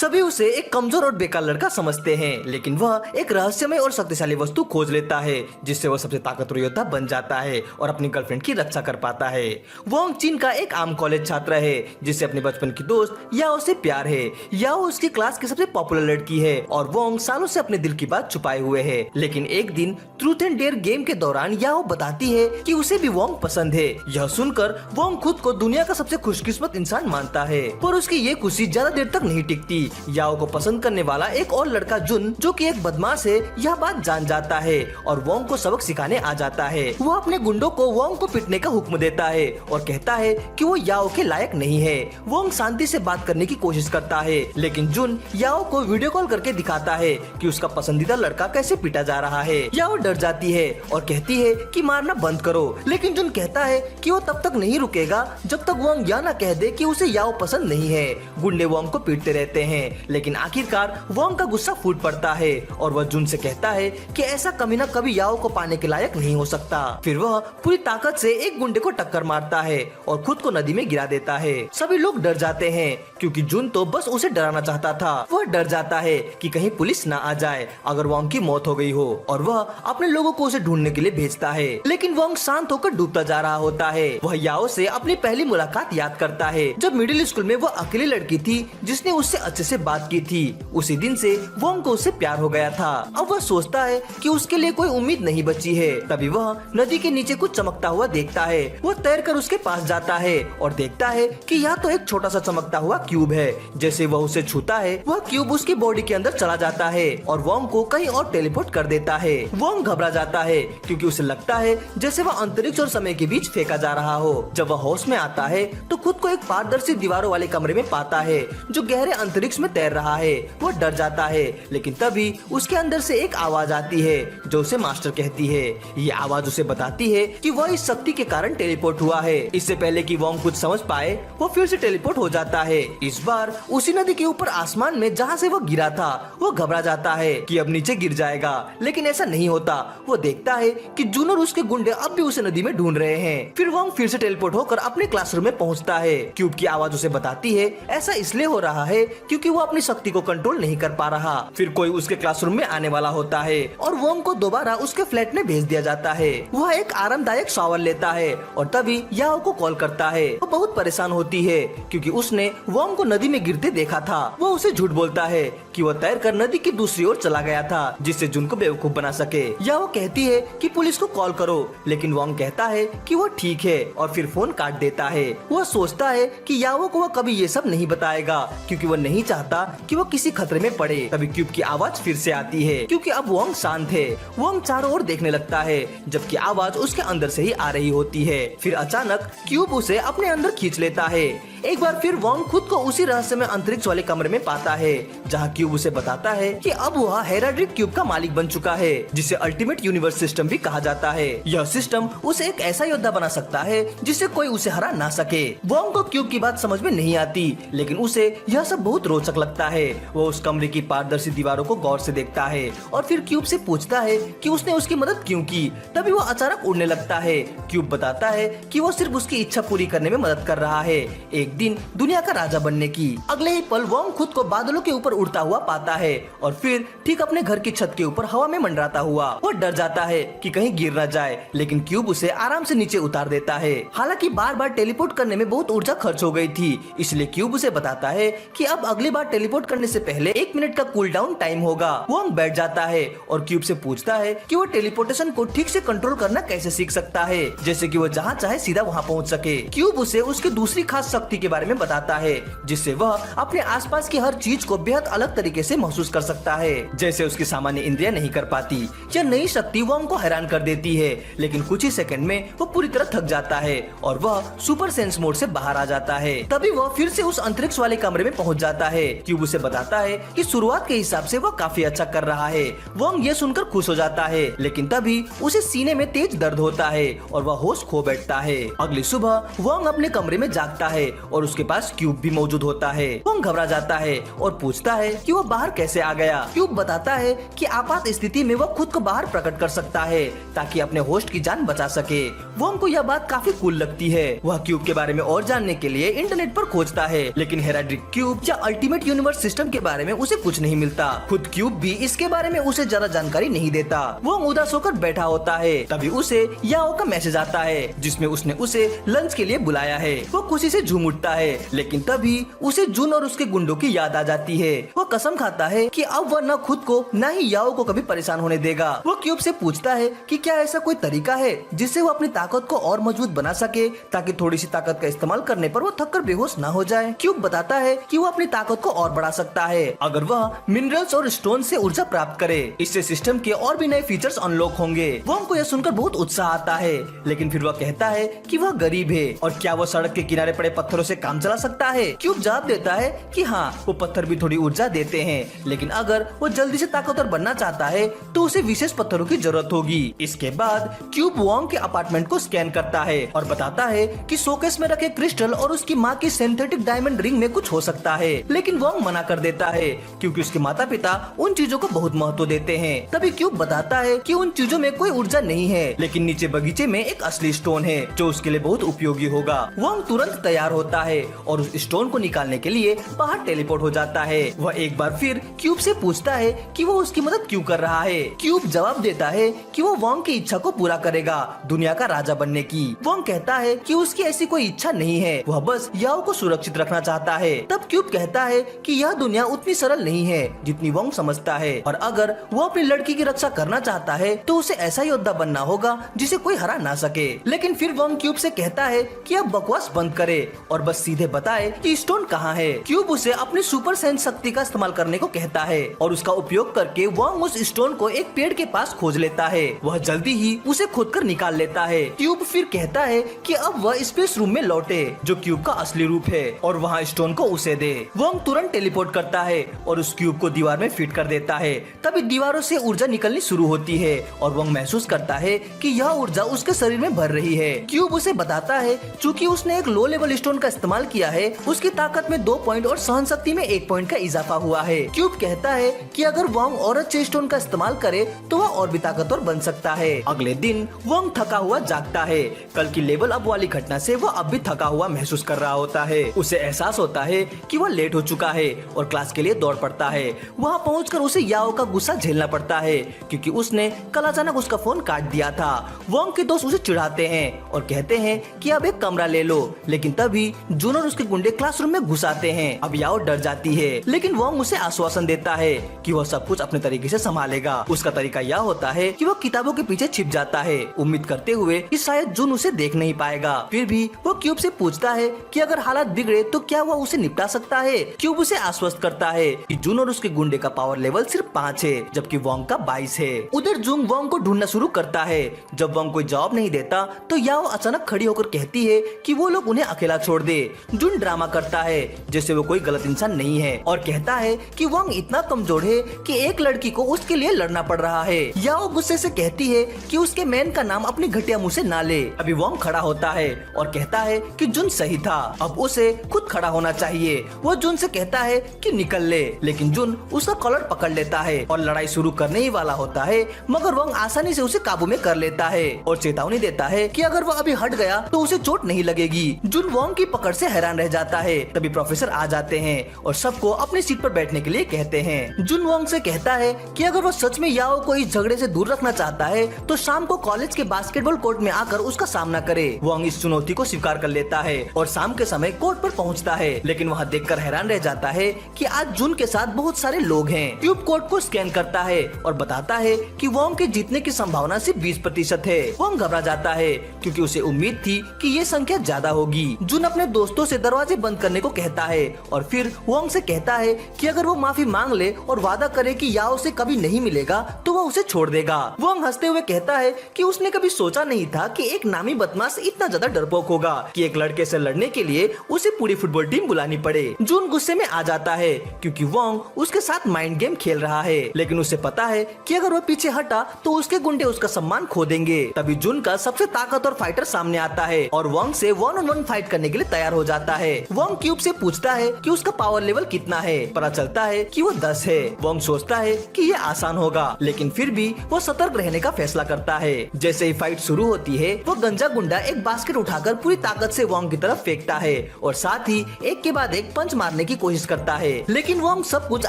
सभी उसे एक कमजोर और बेकार लड़का समझते हैं, लेकिन वह एक रहस्यमय और शक्तिशाली वस्तु खोज लेता है जिससे वह सबसे ताकतवर योद्धा बन जाता है और अपनी गर्लफ्रेंड की रक्षा कर पाता है। वोंग चीन का एक आम कॉलेज छात्र है जिससे अपने बचपन की दोस्त याओ से प्यार है। याओ उसकी क्लास की सबसे पॉपुलर लड़की है और वोंग सालों से अपने दिल की बात छुपाए हुए है। लेकिन एक दिन ट्रूथ एंड डेयर गेम के दौरान याओ बताती है कि उसे भी वोंग पसंद है। यह सुनकर वोंग खुद को दुनिया का सबसे खुशकिस्मत इंसान मानता है, पर उसकी ये खुशी ज्यादा देर तक नहीं टिकती। याओ को पसंद करने वाला एक और लड़का जुन, जो कि एक बदमाश है, यह बात जान जाता है और वोंग को सबक सिखाने आ जाता है। वो अपने गुंडों को वोंग को पीटने का हुक्म देता है और कहता है कि वो याओ के लायक नहीं है। वोंग शांति से बात करने की कोशिश करता है, लेकिन जुन याओ को वीडियो कॉल करके दिखाता है कि उसका पसंदीदा लड़का कैसे पीटा जा रहा है। याओ डर जाती है और कहती है कि मारना बंद करो, लेकिन जुन कहता है कि वो तब तक नहीं रुकेगा जब तक वोंग यह न कह दे कि उसे याओ पसंद नहीं है। गुंडे वोंग को पीटते रहते हैं, लेकिन आखिरकार वोंग का गुस्सा फूट पड़ता है और वह जुन से कहता है कि ऐसा कमीना कभी याओ को पाने के लायक नहीं हो सकता। फिर वह पूरी ताकत से एक गुंडे को टक्कर मारता है और खुद को नदी में गिरा देता है। सभी लोग डर जाते हैं क्योंकि जुन तो बस उसे डराना चाहता था। वह डर जाता है कि कहीं पुलिस ना आ जाए अगर वोंग की मौत हो गई हो, और वह अपने लोगों को उसे ढूंढने के लिए भेजता है। लेकिन वोंग शांत होकर डूबता जा रहा होता है। वह याओ से अपनी पहली मुलाकात याद करता है जब मिडिल स्कूल में वह अकेली लड़की थी जिसने उससे अच्छे से बात की थी। उसी दिन से वोंग को उससे प्यार हो गया था। अब वह सोचता है कि उसके लिए कोई उम्मीद नहीं बची है। तभी वह नदी के नीचे कुछ चमकता हुआ देखता है। वह तैरकर उसके पास जाता है और देखता है कि यह तो एक छोटा सा चमकता हुआ क्यूब है। जैसे वह उसे छूता है, वह क्यूब उसकी बॉडी के अंदर चला जाता है और वोंग को कहीं और टेलीपोर्ट कर देता है। वोंग घबरा जाता है क्योंकि उसे लगता है जैसे वह अंतरिक्ष और समय के बीच फेंका जा रहा हो। जब वह होश में आता है तो खुद को एक पारदर्शी दीवारों वाले कमरे में पाता है जो गहरे अंतरिक्ष में तैर रहा है। वह डर जाता है, लेकिन तभी उसके अंदर से एक आवाज आती है जो उसे मास्टर कहती है। ये आवाज उसे बताती है कि वह इस शक्ति के कारण टेलीपोर्ट हुआ है। इससे पहले कि वोंग कुछ समझ पाए, वो फिर से टेलीपोर्ट हो जाता है। इस बार उसी नदी के ऊपर आसमान में जहाँ से वह गिरा था। वो घबरा जाता है कि अब नीचे गिर जाएगा, लेकिन ऐसा नहीं होता। वो देखता है कि जुन और उसके गुंडे अब भी उसे नदी में ढूंढ रहे हैं। फिर वोंग फिर से टेलीपोर्ट होकर अपने क्लासरूम में पहुँचता है। क्यूब की आवाज उसे बताती है ऐसा इसलिए हो रहा है क्योंकि वो अपनी शक्ति को कंट्रोल नहीं कर पा रहा। फिर कोई उसके क्लासरूम में आने वाला होता है और वोंग को दोबारा उसके फ्लैट में भेज दिया जाता है। वह एक आरामदायक शावर लेता है और तभी याओ को कॉल करता है। वो बहुत परेशान होती है क्योंकि उसने वोंग को नदी में गिरते देखा था। वो उसे झूठ बोलता है कि वह तैरकर नदी की दूसरी ओर चला गया था जिससे जुन को बेवकूफ बना सके। याओ कहती है कि पुलिस को कॉल करो, लेकिन वोंग कहता है कि वो ठीक है और फिर फोन काट देता है। वह सोचता है कि याओ को वह कभी ये सब नहीं बताएगा क्योंकि वह नहीं चाहता कि वो किसी खतरे में पड़े। तभी क्यूब की आवाज फिर से आती है क्योंकि अब वोंग शांत है। वोंग चारों ओर देखने लगता है जबकि आवाज उसके अंदर से ही आ रही होती है। फिर अचानक क्यूब उसे अपने अंदर खींच लेता है। एक बार फिर वोंग खुद को उसी रहस्य में अंतरिक्ष वाले कमरे में पाता है जहाँ क्यूब उसे बताता है कि अब वह हेराड्रिक क्यूब का मालिक बन चुका है, जिसे अल्टीमेट यूनिवर्स सिस्टम भी कहा जाता है। यह सिस्टम उसे एक ऐसा योद्धा बना सकता है जिससे कोई उसे हरा ना सके। वोंग को क्यूब की बात समझ में नहीं आती, लेकिन उसे यह सब बहुत रोचक लगता है। वो उस कमरे की पारदर्शी दीवारों को गौर से देखता है और फिर क्यूब से पूछता है कि उसने उसकी मदद क्यों की। तभी वो अचानक उड़ने लगता है। क्यूब बताता है कि वो सिर्फ उसकी इच्छा पूरी करने में मदद कर रहा है, एक दिन दुनिया का राजा बनने की। अगले ही पल वोंग खुद को बादलों के ऊपर उड़ता हुआ पाता है और फिर ठीक अपने घर की छत के ऊपर हवा में मंडराता हुआ। वो डर जाता है कि कहीं गिर न जाए, लेकिन क्यूब उसे आराम से नीचे उतार देता है। हालांकि बार बार टेलीपोर्ट करने में बहुत ऊर्जा खर्च हो गई थी, इसलिए क्यूब उसे बताता है कि अब अगली बार टेलीपोर्ट करने से पहले 1 मिनट का कूल डाउन टाइम होगा। वोंग बैठ जाता है और क्यूब से पूछता है कि वो टेलीपोर्टेशन को ठीक से कंट्रोल करना कैसे सीख सकता है, जैसे कि वो जहाँ चाहे सीधा वहाँ पहुँच सके। क्यूब उसे उसकी दूसरी खास शक्ति के बारे में बताता है जिससे वह अपने आसपास की हर चीज को बेहद अलग तरीके से महसूस कर सकता है, जैसे उसकी सामान्य इंद्रियां नहीं कर पाती। यह नई शक्ति वोंग को हैरान कर देती है, लेकिन कुछ ही सेकंड में वो पूरी तरह थक जाता है और वह सुपर सेंस मोड से बाहर आ जाता है। तभी वह फिर से उस अंतरिक्ष वाले कमरे में पहुंच जाता है। क्यूब उसे बताता है कि शुरुआत के हिसाब से वह काफी अच्छा कर रहा है। वोंग ये सुनकर खुश हो जाता है, लेकिन तभी उसे सीने में तेज दर्द होता है और वह होश खो बैठता है। अगली सुबह वोंग अपने कमरे में जागता है और उसके पास क्यूब भी मौजूद होता है। वोंग घबरा जाता है और पूछता है कि वो बाहर कैसे आ गया। क्यूब बताता है कि आपात स्थिति में वो खुद को बाहर प्रकट कर सकता है ताकि अपने होस्ट की जान बचा सके। वोंग को यह बात काफी कूल लगती है। वह क्यूब के बारे में और जानने के लिए इंटरनेट पर खोजता है, लेकिन हेराड्रिक क्यूब या अल्टीमेट यूनिवर्स सिस्टम के बारे में उसे कुछ नहीं मिलता। खुद क्यूब भी इसके बारे में उसे ज्यादा जानकारी नहीं देता। वो उदास होकर बैठा होता है। तभी उसे याओ का मैसेज आता है जिसमें उसने उसे लंच के लिए बुलाया है। वो खुशी से झूम उठता है, लेकिन तभी उसे जुन और उसके गुंडों की याद आ जाती है। वो कसम खाता है कि अब वह न खुद को न ही याओ को कभी परेशान होने देगा। वो क्यूब से पूछता है कि क्या ऐसा कोई तरीका है जिससे वो अपनी ताकत को और मजबूत बना सके ताकि थोड़ी सी ताकत का इस्तेमाल करने पर वो थककर बेहोश न हो जाए। क्यूब बताता है कि वो अपनी ताकत को और बढ़ा सकता है अगर वह मिनरल्स और स्टोन से ऊर्जा प्राप्त करे। इससे सिस्टम के और भी नए फीचर्स अनलॉक होंगे। वोंग को यह सुनकर बहुत उत्साह आता है, लेकिन फिर वह कहता है कि वह गरीब है और क्या वो सड़क के किनारे पड़े पत्थरों से काम चला सकता है। क्यूब जवाब देता है कि हाँ, वो पत्थर भी थोड़ी ऊर्जा देते हैं, लेकिन अगर वो जल्दी से ताकतवर बनना चाहता है तो उसे विशेष पत्थरों की जरूरत होगी। इसके बाद क्यूब वोंग के अपार्टमेंट को स्कैन करता है और बताता है कि शोकेस में रखे क्रिस्टल और उसकी माँ की सिंथेटिक डायमंड रिंग में कुछ हो सकता है, लेकिन वोंग मना कर देता है क्योंकि उसके माता पिता उन चीजों को बहुत महत्व देते हैं। तभी क्यूब बताता है कि उन चीजों में कोई ऊर्जा नहीं है, लेकिन नीचे बगीचे में एक असली स्टोन है जो उसके लिए बहुत उपयोगी होगा। वोंग तुरंत तैयार होता है और उस स्टोन को निकालने के लिए बाहर टेलीपोर्ट हो जाता है। वह एक बार फिर क्यूब से पूछता है कि वो उसकी मदद क्यों कर रहा है। क्यूब जवाब देता है कि वो वोंग की इच्छा को पूरा करेगा, दुनिया का राजा बनने की। वोंग कहता है कि उसकी ऐसी कोई इच्छा नहीं है, वह बस याओ को सुरक्षित रखना चाहता है। तब क्यूब कहता है कि यह दुनिया उतनी सरल नहीं है जितनी वोंग समझता है, और अगर वो अपनी लड़की की रक्षा करना चाहता है तो उसे ऐसा योद्धा बनना होगा जिसे कोई हरा ना सके। लेकिन फिर वोंग क्यूब से कहता है कि अब बकवास बंद करे और बस सीधे बताए कि स्टोन कहाँ है। क्यूब उसे अपनी सुपर सेंस शक्ति का इस्तेमाल करने को कहता है और उसका उपयोग करके वोंग उस स्टोन को एक पेड़ के पास खोज लेता है। वह जल्दी ही उसे खोद कर निकाल लेता है। क्यूब फिर कहता है कि अब वह स्पेस रूम में लौटे जो क्यूब का असली रूप है और वहाँ स्टोन को उसे दे। वोंग तुरंत टेलीपोर्ट करता है और उस क्यूब को दीवार में फिट कर देता है। तभी दीवारों से ऊर्जा निकलनी शुरू होती है और वोंग महसूस करता है कि यह ऊर्जा उसके शरीर में भर रही है। क्यूब उसे बताता है चूँकि उसने एक लो लेवल स्टोन का इस्तेमाल किया है, उसकी ताकत में 2 पॉइंट और सहन शक्ति में 1 पॉइंट का इजाफा हुआ है। क्यूब कहता है कि अगर वोंग और अच्छे स्टोन का इस्तेमाल करे तो वह और भी ताकतवर बन सकता है। अगले दिन वोंग थका हुआ जागता है। कल की लेवल अप वाली घटना से वह अब भी थका हुआ महसूस कर रहा होता है। उसे एहसास होता है कि वह लेट हो चुका है और क्लास के लिए दौड़ पड़ता है। वहाँ पहुंचकर उसे याओ का गुस्सा झेलना पड़ता है क्योंकि उसने कल अचानक उसका फोन काट दिया था। वोंग के दोस्त उसे चिढ़ाते हैं और कहते हैं कि अब एक कमरा ले लो, लेकिन तभी जून और उसके गुंडे क्लासरूम में घुस आते हैं। अब याओ डर जाती है, लेकिन वोंग उसे आश्वासन देता है कि वह सब कुछ अपने तरीके से संभालेगा। उसका तरीका यह होता है कि वह किताबों के पीछे छिप जाता है, उम्मीद करते हुए कि शायद जून उसे देख नहीं पाएगा। फिर भी वो क्यूब से पूछता है कि अगर हालात बिगड़े तो क्या वह उसे निपटा सकता है। क्यूब उसे आश्वस्त करता है कि जून और उसके गुंडे का पावर लेवल सिर्फ 5 है, जबकि वोंग का 22 है। उधर जून वोंग को ढूंढना शुरू करता है। जब वोंग कोई जवाब नहीं देता तो याओ अचानक खड़ी होकर कहती है कि वो लोग उन्हें अकेला छोड़ दे। जून ड्रामा करता है जैसे वो कोई गलत इंसान नहीं है और कहता है कि वोंग इतना कमजोर है कि एक लड़की को उसके लिए लड़ना पड़ रहा है। याओ गुस्से से कहती है कि उसके मैन का नाम अपनी घटिया मुंह से ना ले। अभी वोंग खड़ा होता है और कहता है कि जुन सही था, अब उसे खुद खड़ा होना चाहिए। वो जुन से कहता है कि निकल ले, लेकिन जुन उसका कॉलर पकड़ लेता है और लड़ाई शुरू करने ही वाला होता है, मगर वोंग आसानी से उसे काबू में कर लेता है और चेतावनी देता है कि अगर वो अभी हट गया तो उसे चोट नहीं लगेगी। जुन वोंग की पकड़ से हैरान रह जाता है। तभी प्रोफेसर आ जाते हैं और सबको अपनी सीट पर बैठने के लिए कहते हैं। जुन वोंग से कहता है कि अगर वो सच में याओ को इस झगड़े से दूर रखना चाहता है तो शाम को कॉलेज के बास्केटबॉल कोर्ट में आकर उसका सामना करे। वोंग इस चुनौती को स्वीकार कर लेता है और शाम के समय कोर्ट पर पहुंचता है, लेकिन वहां देखकर हैरान रह जाता है कि आज जुन के साथ बहुत सारे लोग हैं। क्यूब कोर्ट को स्कैन करता है और बताता है कि वोंग के जीतने की संभावना सिर्फ 20% है। वोंग घबरा जाता है क्योंकि उसे उम्मीद थी कि ये संख्या ज्यादा होगी। जुन अपने दोस्तों से दरवाजे बंद करने को कहता है और फिर वोंग से कहता है कि अगर वो माफी मांग ले और वादा करे कि याओ से कभी नहीं मिलेगा तो वो उसे छोड़ देगा। वोंग हंसते हुए कहता है कि उसने कभी सोचा नहीं था कि एक नामी बदमाश इतना ज्यादा डरपोक होगा कि एक लड़के से लड़ने के लिए उसे पूरी फुटबॉल टीम बुलानी पड़े। जुन गुस्से में आ जाता है क्योंकि वोंग उसके साथ माइंड गेम खेल रहा है, लेकिन उसे पता है कि अगर वो पीछे हटा तो उसके गुंडे उसका सम्मान खो देंगे। तभी जुन का सबसे ताकतवर फाइटर सामने आता है और वोंग से 1-on-1 फाइट करने के लिए तैयार तैयार हो जाता है। वोंग क्यूब से पूछता है कि उसका पावर लेवल कितना है। पता चलता है कि वो 10 है। वोंग सोचता है कि ये आसान होगा, लेकिन फिर भी वो सतर्क रहने का फैसला करता है। जैसे ही फाइट शुरू होती है, वो गंजा गुंडा एक बास्केट उठाकर पूरी ताकत से वोंग की तरफ फेंकता है और साथ ही एक के बाद एक पंच मारने की कोशिश करता है, लेकिन वोंग सब कुछ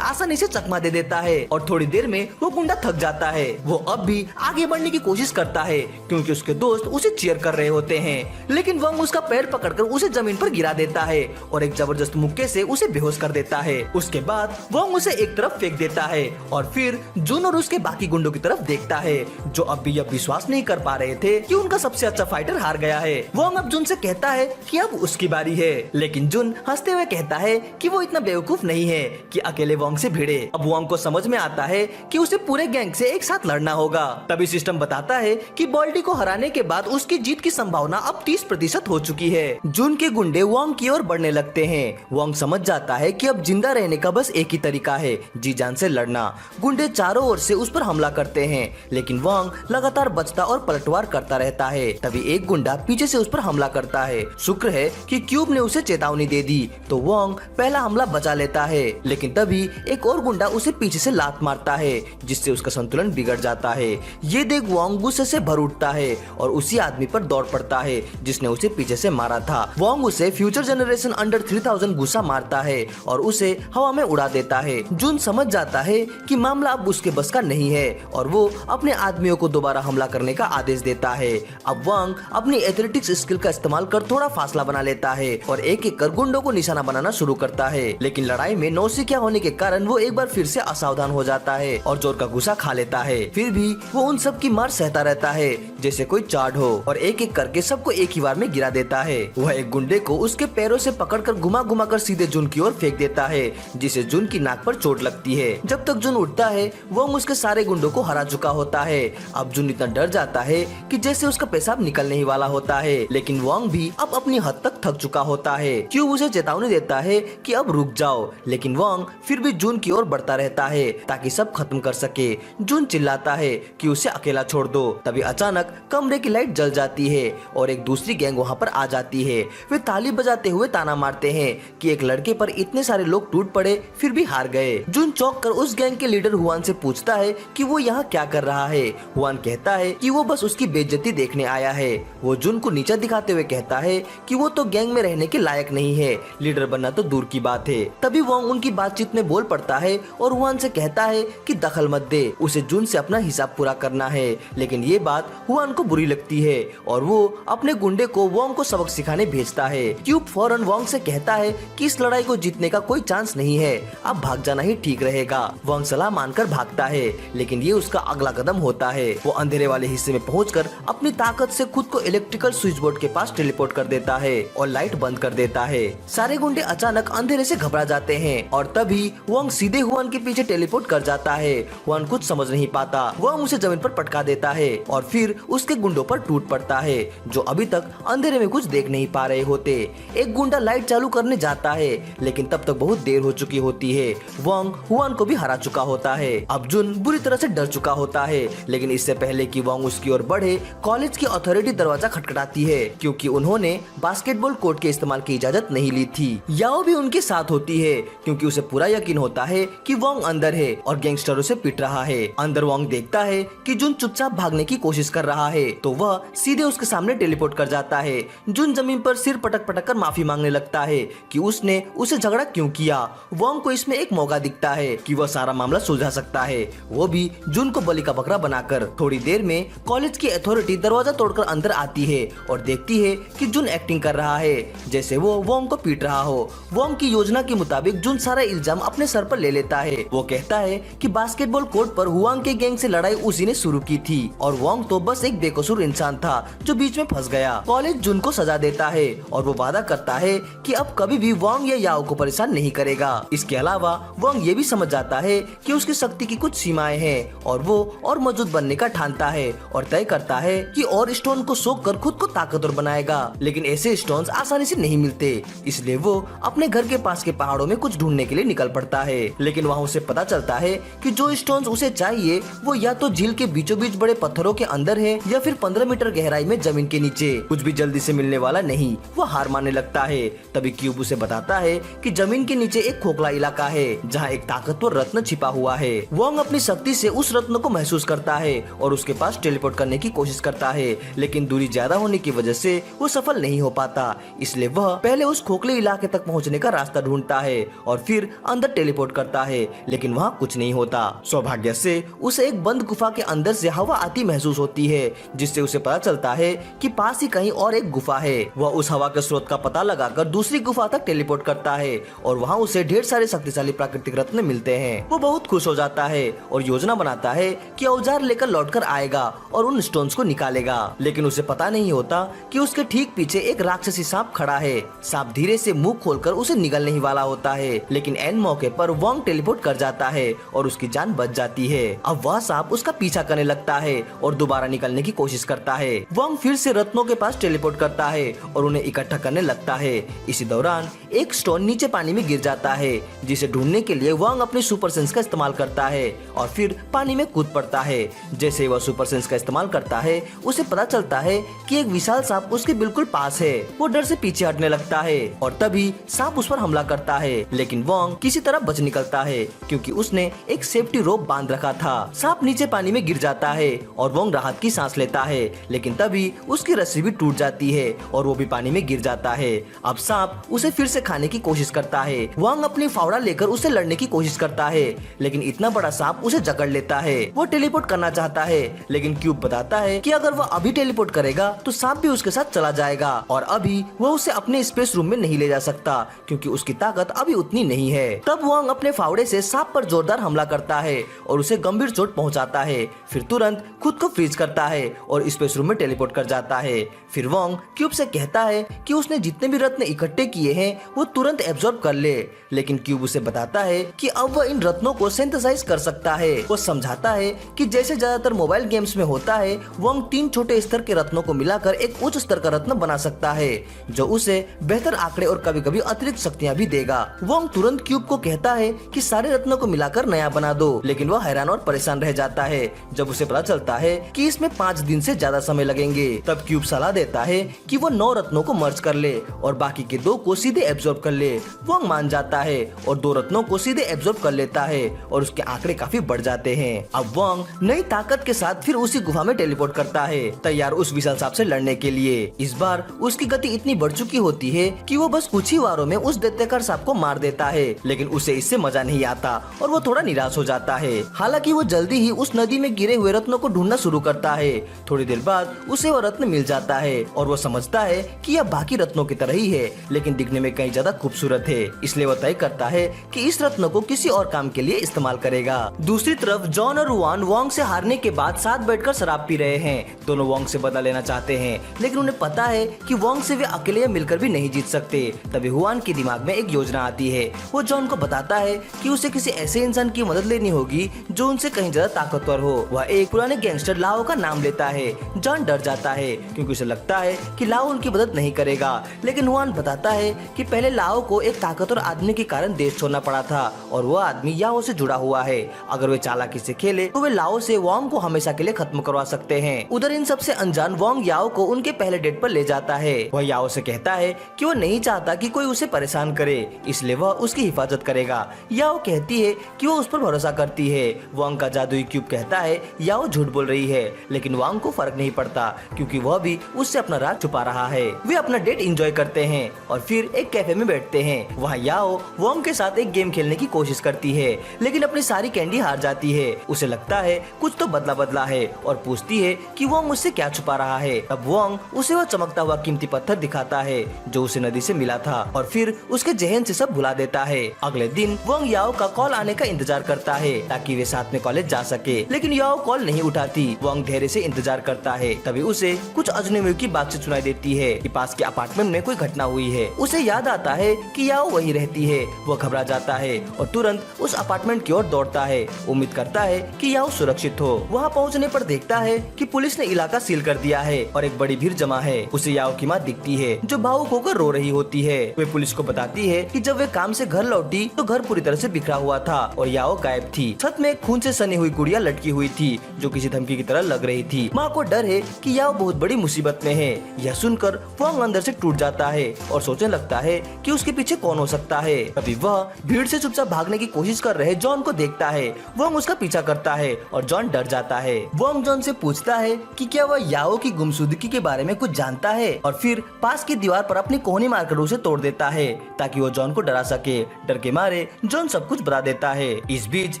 आसानी से चकमा दे देता है और थोड़ी देर में वो गुंडा थक जाता है। वो अब भी आगे बढ़ने की कोशिश करता है क्योंकि उसके दोस्त उसे चीयर कर रहे होते हैं, लेकिन वोंग उसका पैर पकड़कर उसे जमीन पर गिरा देता है और एक जबरदस्त मुक्के से उसे बेहोश कर देता है। उसके बाद वोंग उसे एक तरफ फेंक देता है और फिर जुन और उसके बाकी गुंडों की तरफ देखता है, जो अब भी विश्वास नहीं कर पा रहे थे कि उनका सबसे अच्छा फाइटर हार गया है। वोंग अब जुन से कहता है कि अब उसकी बारी है, लेकिन जुन हंसते हुए कहता है कि वो इतना बेवकूफ नहीं है कि अकेले वोंग से भिड़े। अब वोंग को समझ में आता है कि उसे पूरे गैंग से एक साथ लड़ना होगा। तभी सिस्टम बताता है कि बॉल्टी को हराने के बाद उसकी जीत की संभावना अब 30% हो चुकी है। जुन के गुंडे वोंग की ओर बढ़ने लगते हैं। वोंग समझ जाता है कि अब जिंदा रहने का बस एक ही तरीका है, जी जान से लड़ना। गुंडे चारों ओर से उस पर हमला करते हैं, लेकिन वोंग लगातार बचता और पलटवार करता रहता है। तभी एक गुंडा पीछे से उस पर हमला करता है। शुक्र है कि क्यूब ने उसे चेतावनी दे दी, तो वोंग पहला हमला बचा लेता है, लेकिन तभी एक और गुंडा उसे पीछे से लात मारता है, जिससे उसका संतुलन बिगड़ जाता है। ये देख वोंग गुस्से से भर उठता है और उसी आदमी पर दौड़ पड़ता है जिसने उसे पीछे से मारा था। वोंग उसे फ्यूचर जनरेशन अंडर 3000 गुस्सा मारता है और उसे हवा में उड़ा देता है। जुन समझ जाता है कि मामला अब उसके बस का नहीं है और वो अपने आदमियों को दोबारा हमला करने का आदेश देता है। अब वोंग अपनी एथलेटिक्स स्किल का इस्तेमाल कर थोड़ा फासला बना लेता है और एक एक कर गुंडों को निशाना बनाना शुरू करता है, लेकिन लड़ाई में नौसिखिया होने के कारण वो एक बार फिर से असावधान हो जाता है और जोर का गुस्सा खा लेता है। फिर भी वो उन सब की मार सहता रहता है जैसे कोई चार्ड हो और एक एक करके सबको एक ही बार में गिरा देता है। वह एक गुंडे को उसके पैरों से पकड़कर घुमा घुमा कर सीधे जुन की ओर फेंक देता है, जिसे जुन की नाक पर चोट लगती है। जब तक जुन उठता है, वो उसके सारे गुंडों को हरा चुका होता है। अब जुन इतना डर जाता है कि जैसे उसका पेशाब निकलने ही वाला होता है, लेकिन वोंग भी अब अपनी हद तक थक चुका होता है। क्यूब उसे चेतावनी देता है कि अब रुक जाओ, लेकिन वोंग फिर भी जुन की ओर बढ़ता रहता है ताकि सब खत्म कर सके। जुन चिल्लाता है कि उसे अकेला छोड़ दो। तभी अचानक कमरे की लाइट जल जाती है और एक दूसरी गैंग वहाँ पर आ जाती है। वे ताली बजाते हुए ताना मारते हैं कि एक लड़के पर इतने सारे लोग टूट पड़े फिर भी हार गए। जुन चौंक कर उस गैंग के लीडर हुआन से पूछता है कि वो यहाँ क्या कर रहा है। हुआन कहता है कि वो बस उसकी बेइज्जती देखने आया है। वो जुन को नीचा दिखाते हुए कहता है कि वो तो गैंग में रहने के लायक नहीं है, लीडर बनना तो दूर की बात है। तभी वोंग उनकी बातचीत में बोल पड़ता है और हुआन से कहता है कि दखल मत दे, उसे जुन से अपना हिसाब पूरा करना है। लेकिन ये बात हुआन को बुरी लगती है और वो अपने गुंडे को वोंग को सबक सिखाने भेजता है। क्यूब फौरन वोंग से कहता है कि इस लड़ाई को जीतने का कोई चांस नहीं है, अब भाग जाना ही ठीक रहेगा। वोंग सलाह मानकर भागता है, लेकिन ये उसका अगला कदम होता है। वो अंधेरे वाले हिस्से में पहुंचकर अपनी ताकत से खुद को इलेक्ट्रिकल स्विच बोर्ड के पास टेलीपोर्ट कर देता है और लाइट बंद कर देता है। सारे गुंडे अचानक अंधेरे से घबरा जाते हैं और तभी वोंग सीधे हुआन के पीछे टेलीपोर्ट कर जाता है। हुआन कुछ समझ नहीं पाता। वोंग उसे जमीन पर पटका देता है और फिर उसके गुंडों पर टूट पड़ता है, जो अभी तक अंधेरे में कुछ देख नहीं पा रहे होते। एक गुंडा लाइट चालू करने जाता है, लेकिन तब तक बहुत देर हो चुकी होती है। वोंग हुआन को भी हरा चुका होता है। अब जुन बुरी तरह से डर चुका होता है, लेकिन इससे पहले कि वोंग उसकी ओर बढ़े, कॉलेज की अथॉरिटी दरवाजा खटखटाती है क्योंकि उन्होंने बास्केटबॉल कोर्ट के इस्तेमाल की इजाजत नहीं ली थी। याओ भी उनके साथ होती है क्योंकि उसे पूरा यकीन होता है कि वोंग अंदर है और गैंगस्टर उसे पीट रहा है। अंदर वोंग देखता है कि जुन चुपचाप भागने की कोशिश कर रहा है, तो वह सीधे उसके सामने टेलीपोर्ट कर जाता है। जुन जमीन पर सिर पटक पटक कर माफी मांगने लगता है कि उसने उसे झगड़ा क्यों किया। वोंग को इसमें एक मौका दिखता है कि वह सारा मामला सुलझा सकता है, वो भी जुन को बलि का बकरा बनाकर। थोड़ी देर में कॉलेज की अथॉरिटी दरवाजा तोड़कर अंदर आती है और देखती है कि जुन एक्टिंग कर रहा है जैसे वो वोंग को पीट रहा हो। वोंग की योजना के मुताबिक जुन सारा इल्जाम अपने सर पर ले लेता है। वो कहता है कि बास्केटबॉल कोर्ट पर हुआंग के गैंग से लड़ाई उसी ने शुरू की थी और वोंग तो बस एक बेकसूर इंसान था जो बीच में फंस गया। कॉलेज जुन को सजा देता है और वो वादा करता है कि अब कभी भी वोंग या याओ को परेशान नहीं करेगा। इसके अलावा वोंग ये भी समझ जाता है कि उसकी शक्ति की कुछ सीमाएं हैं और वो और मजबूत बनने का ठानता है और तय करता है कि और स्टोन को सोख कर खुद को ताकतवर बनाएगा। लेकिन ऐसे स्टोन्स आसानी से नहीं मिलते, इसलिए वो अपने घर के पास के पहाड़ों में कुछ ढूंढने के लिए निकल पड़ता है। लेकिन वहाँ उसे पता चलता है कि जो स्टोन्स उसे चाहिए वो या तो झील के बीचों बीच बड़े पत्थरों के अंदर है या फिर 15 मीटर गहराई में जमीन के नीचे। कुछ भी जल्दी से मिलने वाला नहीं। वो हार मानने लगता है। तभी क्यूब उसे बताता है कि जमीन के नीचे एक खोखला इलाका है जहाँ एक ताकतवर रत्न छिपा हुआ है। वोंग अपनी शक्ति से उस रत्न को महसूस करता है और उसके पास टेलीपोर्ट करने की कोशिश करता है, लेकिन दूरी ज्यादा होने की वजह से वो सफल नहीं हो पाता। इसलिए वह पहले उस खोखले इलाके तक पहुँचने का रास्ता ढूंढता है और फिर अंदर टेलीपोर्ट करता है, लेकिन वहाँ कुछ नहीं होता। सौभाग्य से उसे एक बंद गुफा के अंदर से हवा आती महसूस होती है, जिससे उसे पता चलता है कि पास ही कहीं और एक गुफा है। वह उस हवा के स्रोत का पता लगाकर दूसरी गुफा तक टेलीपोर्ट करता है और वहाँ उसे ढेर सारे शक्तिशाली प्राकृतिक रत्न मिलते हैं। वो बहुत खुश हो जाता है और योजना बनाता है कि औजार लेकर लौटकर आएगा और उन स्टोन्स को निकालेगा, लेकिन उसे पता नहीं होता कि उसके ठीक पीछे एक राक्षसी सांप खड़ा है। सांप धीरे से मुंह खोलकर उसे निगलने ही वाला होता है, लेकिन एन मौके पर वोंग टेलीपोर्ट कर जाता है और उसकी जान बच जाती है। अब वह सांप उसका पीछा करने लगता है और दोबारा निकलने की कोशिश करता है। वोंग फिर से रत्नों के पास टेलीपोर्ट करता है और उन्हें इकट्ठा करने लगता है। इसी दौरान एक स्टोन नीचे पानी में गिर जाता है, जिसे ढूंढने के लिए वोंग अपने सुपर सेंस का इस्तेमाल करता है और फिर पानी में कूद पड़ता है। जैसे वह सुपर सेंस का इस्तेमाल करता है, उसे पता चलता है कि एक विशाल सांप उसके बिल्कुल पास है। वो डर से पीछे हटने लगता है और तभी सांप उस पर हमला करता है, लेकिन वोंग किसी तरह बच निकलता है क्योंकि उसने एक सेफ्टी रोप बांध रखा था। सांप नीचे पानी में गिर जाता है और वोंग राहत की सांस लेता है, लेकिन तभी उसकी रस्सी भी टूट जाती है और वो भी पानी में गिर जाता है। अब सांप उसे फिर से खाने की कोशिश करता है। वोंग अपनी फावड़ा लेकर उसे लड़ने की कोशिश करता है, लेकिन इतना बड़ा सांप उसे जकड़ लेता है। वो टेलीपोर्ट करना चाहता है, लेकिन क्यूब बताता है कि अगर वह अभी टेलीपोर्ट करेगा तो सांप भी उसके साथ चला जाएगा और अभी वह उसे अपने स्पेस रूम में नहीं ले जा सकता क्योंकि उसकी ताकत अभी उतनी नहीं है। तब वोंग अपने फावड़े से सांप पर जोरदार हमला करता है और उसे गंभीर चोट पहुंचाता है। फिर तुरंत खुद को फ्रीज करता है और स्पेस रूम में टेलीपोर्ट कर जाता है। फिर वोंग क्यूब से कहता है कि उसने जितने भी रत्न इकट्ठे किए हैं वो तुरंत एब्जॉर्ब कर ले, लेकिन क्यूब उसे बताता है कि अब वह इन रत्नों को सिंथेसाइज कर सकता है। वो समझाता है कि जैसे ज्यादातर मोबाइल गेम्स में होता है, वोंग 3 छोटे स्तर के रत्नों को मिलाकर एक उच्च स्तर का रत्न बना सकता है जो उसे बेहतर आंकड़े और कभी कभी अतिरिक्त शक्तियाँ भी देगा। वोंग तुरंत क्यूब को कहता है कि सारे रत्नों को मिलाकर नया बना दो, लेकिन वह हैरान और परेशान रह जाता है जब उसे पता चलता है कि इसमें 5 दिन से ज्यादा समय लगेंगे। तब क्यूब सलाह देता है कि वो 9 रत्नों को मर्ज कर ले और बाकी के 2 को सीधे एब्जॉर्ब कर ले। वोंग मान जाता है और 2 रत्नों को सीधे एब्जॉर्ब कर लेता है और उसके आंकड़े काफी बढ़ जाते हैं। अब वोंग नई ताकत के साथ फिर उसी गुफा में टेलीपोर्ट करता है, तैयार उस विशाल सांप से लड़ने के लिए। इस बार उसकी गति इतनी बढ़ चुकी होती है कि वो बस कुछ ही वारों में उस दैत्याकार सांप को मार देता है, लेकिन उसे इससे मजा नहीं आता और वो थोड़ा निराश हो जाता है। हालांकि वो जल्दी ही उस नदी में गिरे हुए रत्नों को ढूंढना शुरू करता है। थोड़ी देर बाद उसे वो रत्न मिल जाता है और वो समझता है कि यह बाकी रत्नों की तरह ही है, लेकिन दिखने में कहीं ज्यादा खूबसूरत है। इसलिए वो तय करता है कि इस रत्न को किसी और काम के लिए इस्तेमाल करेगा। दूसरी तरफ जॉन और हुआन वोंग से हारने के बाद साथ बैठकर शराब पी रहे हैं। दोनों वोंग से बदला लेना चाहते हैं, लेकिन उन्हें पता है कि वोंग से वे अकेले मिलकर भी नहीं जीत सकते। तभी हुआन के दिमाग में एक योजना आती है। वो जॉन को बताता है कि उसे किसी ऐसे इंसान की मदद लेनी होगी जो उनसे कहीं ज्यादा ताकतवर हो। वह एक पुराने गैंगस्टर लाओ का नाम लेता है। जॉन डर जाता है क्योंकि उसे लगता है कि लाओ उनकी मदद नहीं करेगा, लेकिन हुआन बताता है कि पहले लाओ को एक ताकतवर आदमी के कारण देश छोड़ना पड़ा था और वह आदमी याओ से जुड़ा हुआ है। अगर वे चालाकी से खेले तो वे लाओ से वोंग को हमेशा के लिए खत्म करवा सकते हैं। उधर इन सबसे अनजान वोंग याओ को उनके पहले डेट पर ले जाता है। वह याओ से कहता है कि वो नहीं चाहता कि कोई उसे परेशान करे, इसलिए वह उसकी हिफाजत करेगा। याओ कहती है कि वो उस पर भरोसा करती है। वोंग का जादुई क्यूब कहता है याओ झूठ बोल रही है, लेकिन वोंग को फर्क नहीं पड़ता क्योंकि वह भी उससे अपना राज छुपा रहा है। वे अपना डेट एंजॉय करते हैं और फिर एक कैफे में बैठते हैं। वहाँ याओ वोंग के साथ एक गेम खेलने की कोशिश करती है, लेकिन अपनी सारी कैंडी हार जाती है। उसे लगता है कुछ तो बदला बदला है और पूछती है कि वोंग मुझसे क्या छुपा रहा है। अब वोंग उसे वह चमकता हुआ कीमती पत्थर दिखाता है जो उसे नदी से मिला था और फिर उसके जहन से सब भुला देता है। अगले दिन वोंग याओ का कॉल आने का इंतजार करता है ताकि वे साथ में कॉलेज जा सके, लेकिन याओ कॉल नहीं उठाती। वोंग धैर्य से इंतजार करता है। तभी उसे कुछ अजनबियों की बातचीत सुनाई देती है कि पास के अपार्टमेंट में कोई घटना हुई है। उसे याद आता आता है कि याओ वही रहती है। वो घबरा जाता है और तुरंत उस अपार्टमेंट की ओर दौड़ता है। उम्मीद करता है कि याओ सुरक्षित हो। वहाँ पहुँचने पर देखता है कि पुलिस ने इलाका सील कर दिया है और एक बड़ी भीड़ जमा है। उसे याओ की माँ दिखती है जो भावुक होकर रो रही होती है। वे पुलिस को बताती है कि जब वे काम से घर लौटी तो घर पूरी तरह से बिखरा हुआ था और याओ गायब थी। छत में एक खून से सनी हुई गुड़िया लटकी हुई थी जो किसी धमकी की तरह लग रही थी। माँ को डर है कि याओ बहुत बड़ी मुसीबत में है। यह सुनकर वॉन्ग अंदर से टूट जाता है और सोचने लगता है कि उसके पीछे कौन हो सकता है। तभी वह भीड़ से चुपचाप भागने की कोशिश कर रहे जॉन को देखता है। वॉन्ग उसका पीछा करता है और जॉन डर जाता है। वॉन्ग जॉन से पूछता है कि क्या वह याओ की गुमशुदगी के बारे में कुछ जानता है और फिर पास की दीवार पर अपनी कोहनी मारकर उसे तोड़ देता है ताकि वो जॉन को डरा सके। डर के मारे जॉन सब कुछ बता देता है। इस बीच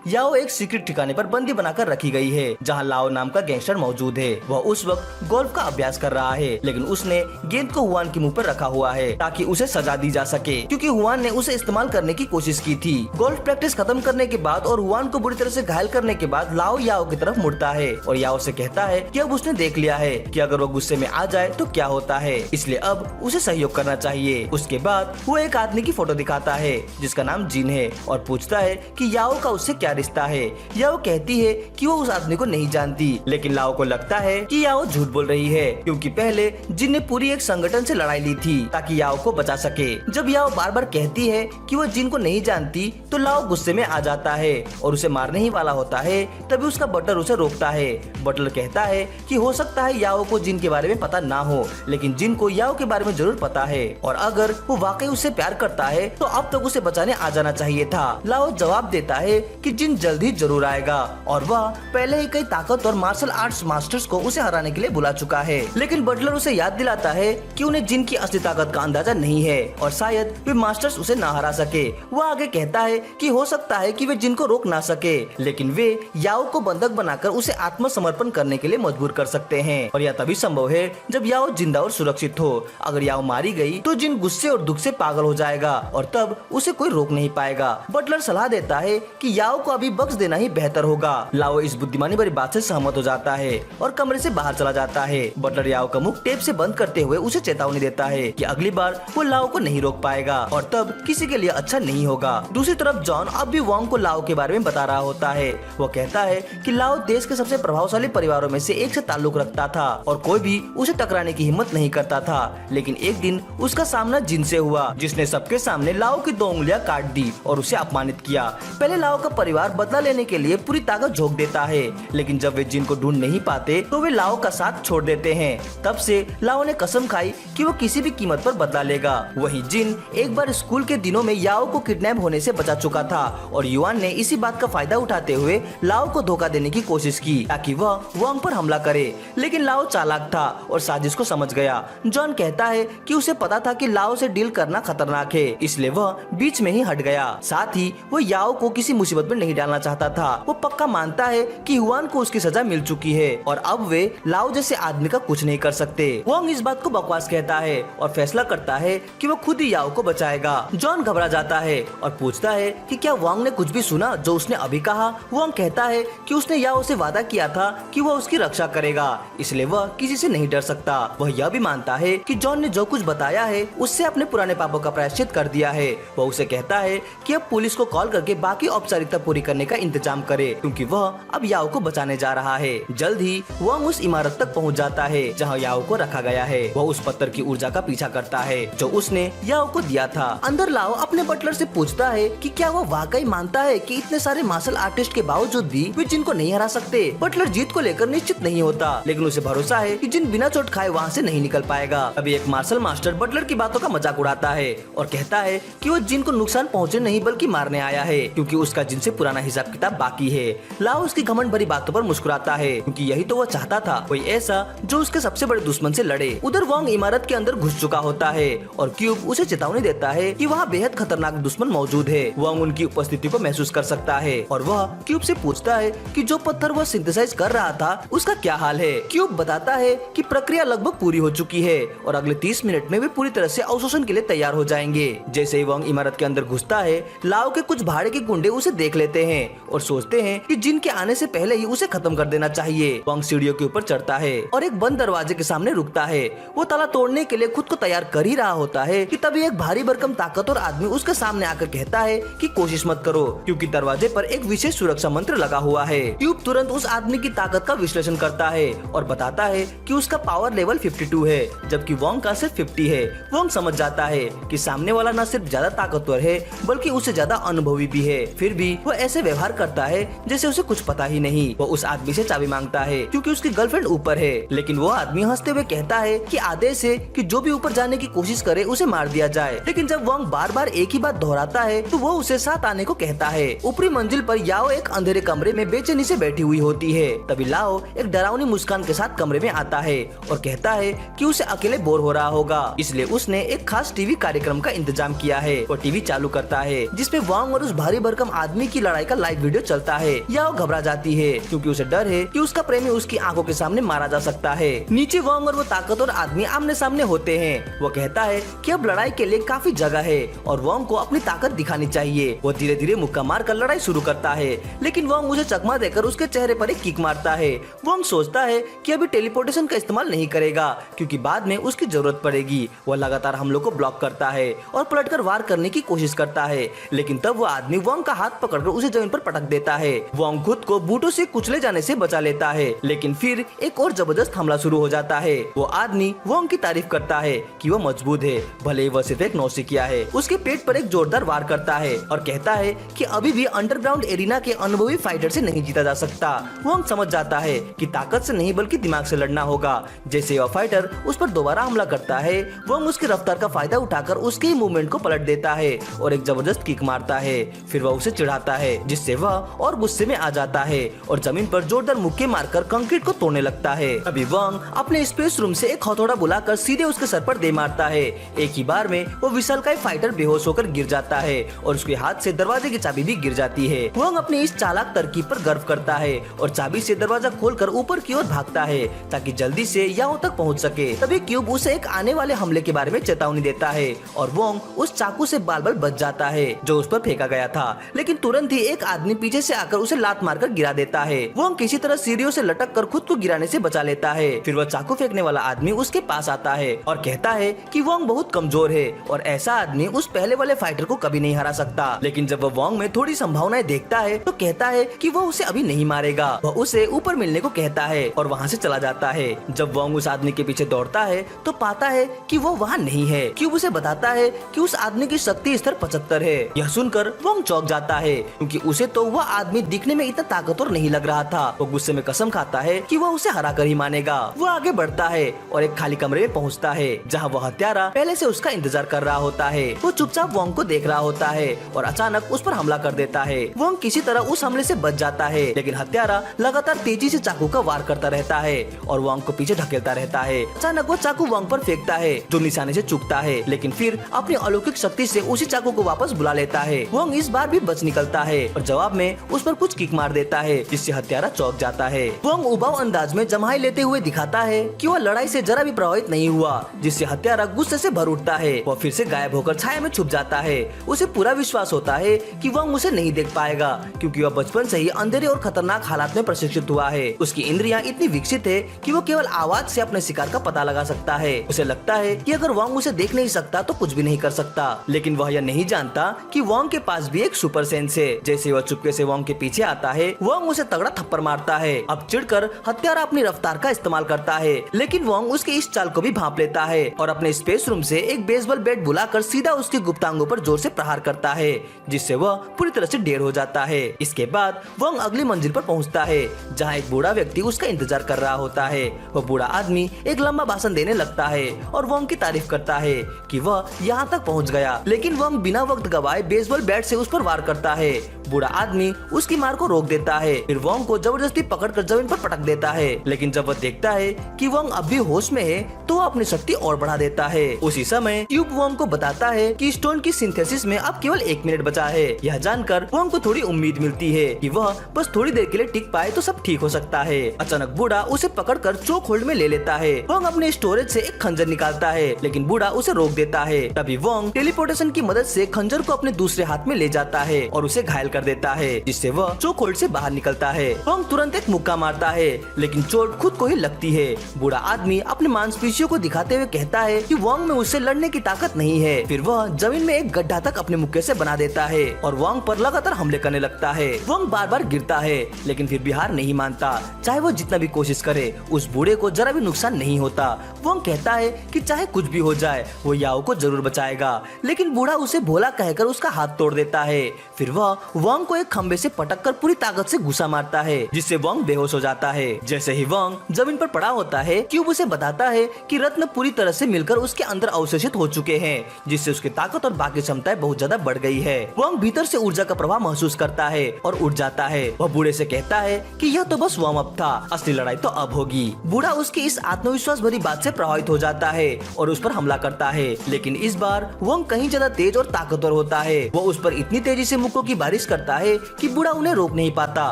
याओ एक सीक्रेट ठिकाने पर बंदी बनाकर रखी गई है जहाँ लाओ नाम का गैंगस्टर मौजूद है। वह उस वक्त गोल्फ का अभ्यास कर रहा है लेकिन उसने गेंद को हुआन के मुंह पर रखा हुआ है ताकि उसे सजा दी जा सके क्योंकि हुआन ने उसे इस्तेमाल करने की कोशिश की थी। गोल्फ प्रैक्टिस खत्म करने के बाद और हुआन को बुरी तरह से घायल करने के बाद लाओ याओ की तरफ मुड़ता है और याओ से कहता है कि अब उसने देख लिया है कि अगर वो गुस्से में आ जाए तो क्या होता है, इसलिए अब उसे सहयोग करना चाहिए। उसके बाद वो एक आदमी की फोटो दिखाता है जिसका नाम जिन है और पूछता है कि याओ का उससे क्या रिश्ता है। याओ कहती है कि वो उस आदमी को नहीं जानती लेकिन लाओ को लगता है कि याओ झूठ बोल रही है क्योंकि पहले जिन ने पूरी एक संगठन से लड़ाई ली थी ताकि याओ को बचा सके। जब याओ बार बार कहती है कि वो जिन को नहीं जानती तो लाओ गुस्से में आ जाता है और उसे मारने ही वाला होता है। तभी उसका बटलर उसे रोकता है। बटलर कहता है कि हो सकता है याओ को जिन के बारे में पता ना हो लेकिन जिन को याओ के बारे में जरूर पता है और अगर वो वाकई उससे प्यार करता है तो अब तक उसे बचाने आ जाना चाहिए था। लाओ जवाब देता है कि जिन जल्द ही जरूर आएगा और वह पहले ही कई ताकत और मार्शल आर्ट्स मास्टर्स को उसे हराने के लिए बुला चुका है। लेकिन बटलर उसे याद दिलाता है कि उन्हें जिन की असली ताकत का अंदाजा नहीं है और शायद वे मास्टर्स उसे ना हरा सके। वह आगे कहता है कि हो सकता है कि वे जिन को रोक ना सके लेकिन वे याओ को बंधक बनाकर उसे आत्मसमर्पण करने के लिए मजबूर कर सकते हैं और यह तभी संभव है जब याओ जिंदा और सुरक्षित हो। अगर याओ मारी गई तो जिन गुस्से और दुख से पागल हो जाएगा और तब उसे कोई रोक नहीं पाएगा। बटलर सलाह देता है कि याओ को अभी बख्श देना ही बेहतर होगा। लाओ इस बुद्धिमानी भरी बात से सहमत हो जाता है और कमरे से बाहर चला जाता है। बटलर याओ का मुख टेप से बंद करते हुए उसे चेतावनी देता है कि अगली बार वो लाओ को नहीं रोक पाएगा और तब किसी के लिए अच्छा नहीं होगा। दूसरी तरफ जॉन अब भी वॉन्ग को लाओ के बारे में बता रहा होता है। वो कहता है कि लाओ देश के सबसे प्रभावशाली परिवारों में से एक से ताल्लुक रखता था और कोई भी उसे टकराने की हिम्मत नहीं करता था। लेकिन एक दिन उसका सामना जिन से हुआ जिसने सबके सामने लाओ की 2 उंगलियां काट दी और उसे अपमानित किया। पहले लाओ का परिवार बदला लेने के लिए पूरी ताकत झोंक देता है लेकिन जब वे जिन को ढूंढ नहीं पाते तो वे लाओ का साथ छोड़ देते हैं। तब से लाओ ने कसम खाई कि वो किसी भी कीमत पर बदला लेगा। वहीं जिन एक बार स्कूल के दिनों में याओ को किडनैप होने से बचा चुका था और युआन ने इसी बात का फायदा उठाते हुए लाओ को धोखा देने की कोशिश की ताकि वह वॉन्ग पर हमला करे। लेकिन लाओ चालाक था और साजिश को समझ गया। जॉन कहता है कि उसे पता था कि लाओ से डील करना खतरनाक है इसलिए वह बीच में ही हट गया। साथ ही वो याओ को किसी मुसीबत में नहीं डालना चाहता था। वो पक्का मानता है कि युआन को उसकी सजा मिल चुकी है और अब वे लाओ जैसे आदमी का कुछ नहीं कर सकते। वॉन्ग इस बात को बकवास कहता है और फैसला करता है कि वो खुद ही याओ को बचाएगा। जॉन घबरा जाता है और पूछता है कि क्या वॉन्ग ने कुछ भी सुना जो उसने अभी कहा। वॉन्ग कहता है कि उसने याओ से वादा किया था कि वह उसकी रक्षा करेगा इसलिए वह किसी से नहीं डर सकता। वह यह भी मानता है कि जॉन ने जो कुछ बताया है उससे अपने पुराने पापों का प्रायश्चित कर दिया है। वह उसे कहता है कि अब पुलिस को कॉल करके बाकी औपचारिकता पूरी करने का इंतजाम करे क्योंकि वह अब याओ को बचाने जा रहा है। जल्द ही वह उस इमारत तक पहुंच जाता है जहां याओ को रखा गया है। वह उस पत्थर की ऊर्जा का पीछा करता है जो उसने याओ को दिया था। अंदर लाओ अपने बटलर से पूछता है कि क्या वह वाकई मानता है कि इतने सारे मार्शल आर्टिस्ट के बावजूद भी वे जिन को नहीं हरा सकते। बटलर जीत को लेकर निश्चित नहीं होता लेकिन उसे भरोसा है कि जिन बिना चोट खाए वहाँ से नहीं निकल पाएगा। अभी एक मार्शल मास्टर बटलर की बातों का मजाक उड़ाता है और कहता है कि वो जिन को नुकसान पहुँचे नहीं बल्कि मारने आया है क्योंकि उसका जिन से पुराना हिसाब किताब बाकी है। लाओ उसकी घमंड भरी बातों पर मुस्कुराता है क्योंकि यही तो वो चाहता था, कोई ऐसा जो उसके सबसे बड़े दुश्मन से लड़े। उधर वॉन्ग इमारत के अंदर घुस चुका होता है और क्यूब उसे चेतावनी देता है कि वहाँ बेहद खतरनाक दुश्मन मौजूद है। वॉन्ग उनकी उपस्थिति को महसूस कर सकता है और वह क्यूब से पूछता है कि जो पत्थर वह सिंथेसाइज कर रहा था उसका क्या हाल है। क्यूब बताता है कि प्रक्रिया लगभग पूरी हो चुकी है और अगले 30 मिनट में वे पूरी तरह से अवशोषण के लिए तैयार हो जाएंगे। जैसे ही वॉन्ग इमारत के अंदर घुसता है लाओ के कुछ भाड़े के गुंडे उसे देख लेते हैं और सोचते हैं कि जिन के आने से पहले ही उसे खत्म कर देना चाहिए। वॉन्ग सीढ़ियों के ऊपर चढ़ता है और एक बंद दरवाजे के सामने रुकता है। वो ताला तोड़ने के लिए खुद को तैयार कर ही रहा होता है कि तभी एक भारी भरकम ताकतवर आदमी उसके सामने आकर कहता है कि कोशिश मत करो, क्योंकि दरवाजे पर एक विशेष सुरक्षा मंत्र लगा हुआ है। ट्यूब तुरंत उस आदमी की ताकत का विश्लेषण करता है और बताता है कि उसका पावर लेवल 52 है, जबकि वोंग का सिर्फ 50 है। वोंग समझ जाता है कि सामने वाला न सिर्फ ज्यादा ताकतवर है बल्कि उससे ज्यादा अनुभवी भी है। फिर भी वह ऐसे व्यवहार करता है जैसे उसे कुछ पता ही नहीं। वो उस आदमी से चाबी मांगता है क्योंकि उसकी गर्लफ्रेंड ऊपर है, लेकिन वो आदमी हंसते हुए कहता है कि आदेश है कि जो भी ऊपर जाने की कोशिश करे उसे मार दिया जाए। लेकिन जब वोंग बार बार एक ही बात दोहराता है तो वो उसे साथ आने को कहता है। ऊपरी मंजिल पर याओ एक अंधेरे कमरे में बेचैनी से बैठी हुई होती है। तभी लाओ एक डरावनी मुस्कान के साथ कमरे में आता है और कहता है कि उसे अकेले बोर हो रहा होगा, इसलिए उसने एक खास टीवी कार्यक्रम का इंतजाम किया है। वो टीवी चालू करता है जिसमें वोंग और उस भारी भरकम आदमी की लड़ाई का लाइव वीडियो चलता है। याओ घबरा जाती है क्योंकि उसे डर है कि उसका प्रेमी उसकी आंखों के सामने मारा जा सकता है। नीचे वोंग और वो ताकतवर आदमी आमने सामने होते हैं। वो कहता है कि अब लड़ाई के लिए काफी जगह है और वोंग को अपनी ताकत दिखानी चाहिए। वो धीरे धीरे मुक्का मार कर लड़ाई शुरू करता है, लेकिन वोंग उसे चकमा देकर उसके चेहरे पर एक किक मारता है। वोंग सोचता है कि अभी टेलीपोर्टेशन का इस्तेमाल नहीं करेगा क्योंकि बाद में उसकी जरूरत पड़ेगी। वो लगातार हमलों को ब्लॉक करता है और पलटकर वार करने की कोशिश करता है, लेकिन तब वो आदमी वोंग का हाथ पकड़कर उसे जमीन पर पटक देता है। वोंग खुद को बूटों से कुचले जाने से बचा लेता है, लेकिन फिर एक और जबरदस्त हमला शुरू हो जाता है। वो आदमी वोंग की तारीफ करता है कि वो मजबूत है, भले ही वह सिर्फ एक नौसिखिया है। उसके पेट पर एक जोरदार वार करता है और कहता है कि अभी भी अंडरग्राउंड एरिना के अनुभवी फाइटर से नहीं जीता जा सकता। वोंग समझ जाता है कि ताकत से नहीं बल्कि दिमाग से लड़ना होगा। जैसे वह फाइटर उस पर दोबारा हमला करता है, वोंग उसकी रफ्तार का फायदा उठाकर उसके ही मूवमेंट को पलट देता है और एक जबरदस्त किक मारता है। फिर वह उसे चिढ़ाता है जिससे वह और गुस्से में आ जाता है और जमीन पर जोरदार मुक्के मारकर कंक्रीट को तोड़ने लगता है। अभी वोंग अपने स्पेस रूम से एक हथौड़ा बुलाकर सीधे उसके सर पर दे मारता है। एक ही बार में वो विशालकाय फाइटर बेहोश होकर गिर जाता है और उसके हाथ से दरवाजे की चाबी भी गिर जाती है। वोंग अपनी इस चालाक तरकीब पर गर्व करता है और चाबी से दरवाजा खोलकर ऊपर की ओर भागता है ताकि जल्दी से याओ तक पहुंच सके। तभी क्यूब उसे एक आने वाले हमले के बारे में चेतावनी देता है और वोंग उस चाकू से बाल बाल बच जाता है जो उस पर फेंका गया था, लेकिन तुरंत ही एक आदमी पीछे से आकर उसे लात मारकर गिरा देता है। वोंग किसी तरह सीढ़ियों से लटक कर खुद को गिराने से बचा लेता है। फिर वह चाकू फेंकने वाला आदमी उसके पास आता है और कहता है कि वोंग बहुत कमजोर है और ऐसा आदमी उस पहले वाले फाइटर को कभी नहीं हरा सकता। लेकिन जब वह वोंग में थोड़ी संभावनाएं देखता है तो कहता है कि वह उसे अभी नहीं मारेगा। वह उसे ऊपर मिलने को कहता है और वहाँ से चला जाता है। जब वोंग उस आदमी के पीछे दौड़ता है तो पाता है कि वो वहाँ नहीं है। क्यूब उसे बताता है कि उस आदमी की शक्ति स्तर 75 है। यह सुनकर वोंग चौंक जाता है क्योंकि उसे तो वह आदमी दिखने में इतना ताकतवर नहीं लग रहा था। वो गुस्से में कसम खाता है कि वह उसे हरा कर ही मानेगा। वो आगे बढ़ता है और एक खाली कमरे में पहुंचता है जहां वह हत्यारा पहले से उसका इंतजार कर रहा होता है। वो चुपचाप वोंग को देख रहा होता है और अचानक उस पर हमला कर देता है। वोंग किसी तरह उस हमले से बच जाता है, लेकिन हत्यारा लगातार तेजी से चाकू का वार करता रहता है और वोंग को पीछे ढकेलता रहता है। अचानक वो चाकू वोंग पर फेंकता है जो निशाने से चूकता है, लेकिन फिर अपनी अलौकिक शक्ति से उसी चाकू को वापस बुला लेता है। वोंग इस बार भी बच निकलता है और जवाब में उस पर कुछ किक मार देता है जिससे हत्यारा चौंक जाता है। वोंग उबाऊ अंदाज में जमाई लेते हुए दिखाता है कि वह लड़ाई से जरा भी प्रभावित नहीं हुआ, जिससे हत्यारा गुस्से से भर उठता है। वह फिर से गायब होकर छाया में छुप जाता है। उसे पूरा विश्वास होता है कि वोंग उसे नहीं देख पाएगा क्योंकि वह बचपन से ही अंधेरे और खतरनाक हालात में प्रशिक्षित हुआ है। उसकी इंद्रियां इतनी विकसित है कि वो केवल आवाज से अपने शिकार का पता लगा सकता है। उसे लगता है कि अगर वोंग उसे देख नहीं सकता तो कुछ भी नहीं कर सकता, लेकिन वह यह नहीं जानता कि वोंग के पास भी एक सुपर सेंस है। जैसे वह चुपके से वोंग के पीछे आता है, वोंग उसे तगड़ा थप्पड़ मारता है। अब चिढ़कर हत्यारा अपनी रफ्तार का इस्तेमाल करता है, लेकिन वोंग उसके इस चाल को भी भांप लेता है और अपने स्पेस रूम से एक बेसबॉल बैट बुलाकर सीधा उसके गुप्तांगों पर जोर से प्रहार करता है, जिससे वह पूरी तरह से ढेर हो जाता है। इसके बाद वोंग अगली मंजिल पर पहुंचता है जहां एक बूढ़ा व्यक्ति उसका इंतजार कर रहा होता है। वह बूढ़ा आदमी एक लंबा भाषण देने लगता है और वोंग की तारीफ करता है कि वह यहाँ तक पहुँच गया, लेकिन वोंग बिना वक्त गवाए बेसबॉल बैट से उस पर वार करता है। बूढ़ा आदमी उसकी मार को रोक देता है, फिर वोंग को जबरदस्ती पकड़कर जमीन पर पटक देता है, लेकिन जब वह देखता है कि वोंग अब भी होश में है तो वह अपनी शक्ति और बढ़ा देता है। उसी समय ट्यूब वोंग को बताता है कि स्टोन की सिंथेसिस में अब केवल 1 मिनट बचा है। यह जानकर वोंग को थोड़ी उम्मीद मिलती है कि वह बस थोड़ी देर के लिए टिक पाए तो सब ठीक हो सकता है। अचानक बूढ़ा उसे पकड़कर चोक होल्ड में ले लेता है। वोंग अपने स्टोरेज से एक खंजर निकालता है, लेकिन बूढ़ा उसे रोक देता है। तभी वोंग टेलीपोर्टेशन की मदद से खंजर को अपने दूसरे हाथ में ले जाता है और उसे घायल कर देता है, जिससे वह चोक होल्ड से बाहर निकलता है। वोंग तुरंत एक मुक्का मारता है, लेकिन चोट खुद को ही लगती है। बूढ़ा आदमी अपने मांसपेशियों को दिखाते हुए कहता है कि वोंग में उससे लड़ने की ताकत नहीं है। फिर वह जमीन में एक गड्ढा तक अपने मुक्के से बना देता है और वोंग पर लगातार हमले करने लगता है। वोंग बार बार गिरता है, लेकिन फिर भी हार नहीं मानता। चाहे वो जितना भी कोशिश करे, उस बूढ़े को जरा भी नुकसान नहीं होता। वोंग कहता है कि चाहे कुछ भी हो जाए, वो याओ को जरूर बचाएगा, लेकिन बूढ़ा उसे भोला कहकर उसका हाथ तोड़ देता है। फिर वह वोंग को एक खंबे से पटककर पूरी ताकत से घुसा मारता है, जिससे वोंग बेहोश हो जाता है। जैसे ही वोंग जमीन पर पड़ा होता है, क्यूब उसे बताता है कि रत्न पूरी तरह से मिलकर उसके अंदर अवशोषित हो चुके हैं, जिससे उसकी ताकत और बाकी क्षमताएं बहुत ज्यादा बढ़ गई है। वोंग भीतर से ऊर्जा का प्रभाव महसूस करता है और उठ जाता है। वह बूढ़े से कहता है कि यह तो बस वार्म अप था, असली लड़ाई तो अब होगी। बूढ़ा उसकी इस आत्मविश्वास भरी बात से प्रभावित हो जाता है और उस पर हमला करता है, लेकिन इस बार वोंग कहीं ज्यादा तेज और ताकतवर होता है। वो उस पर इतनी तेजी से मुक्कों की बारिश करता है कि बूढ़ा उन्हें रोक नहीं पाता।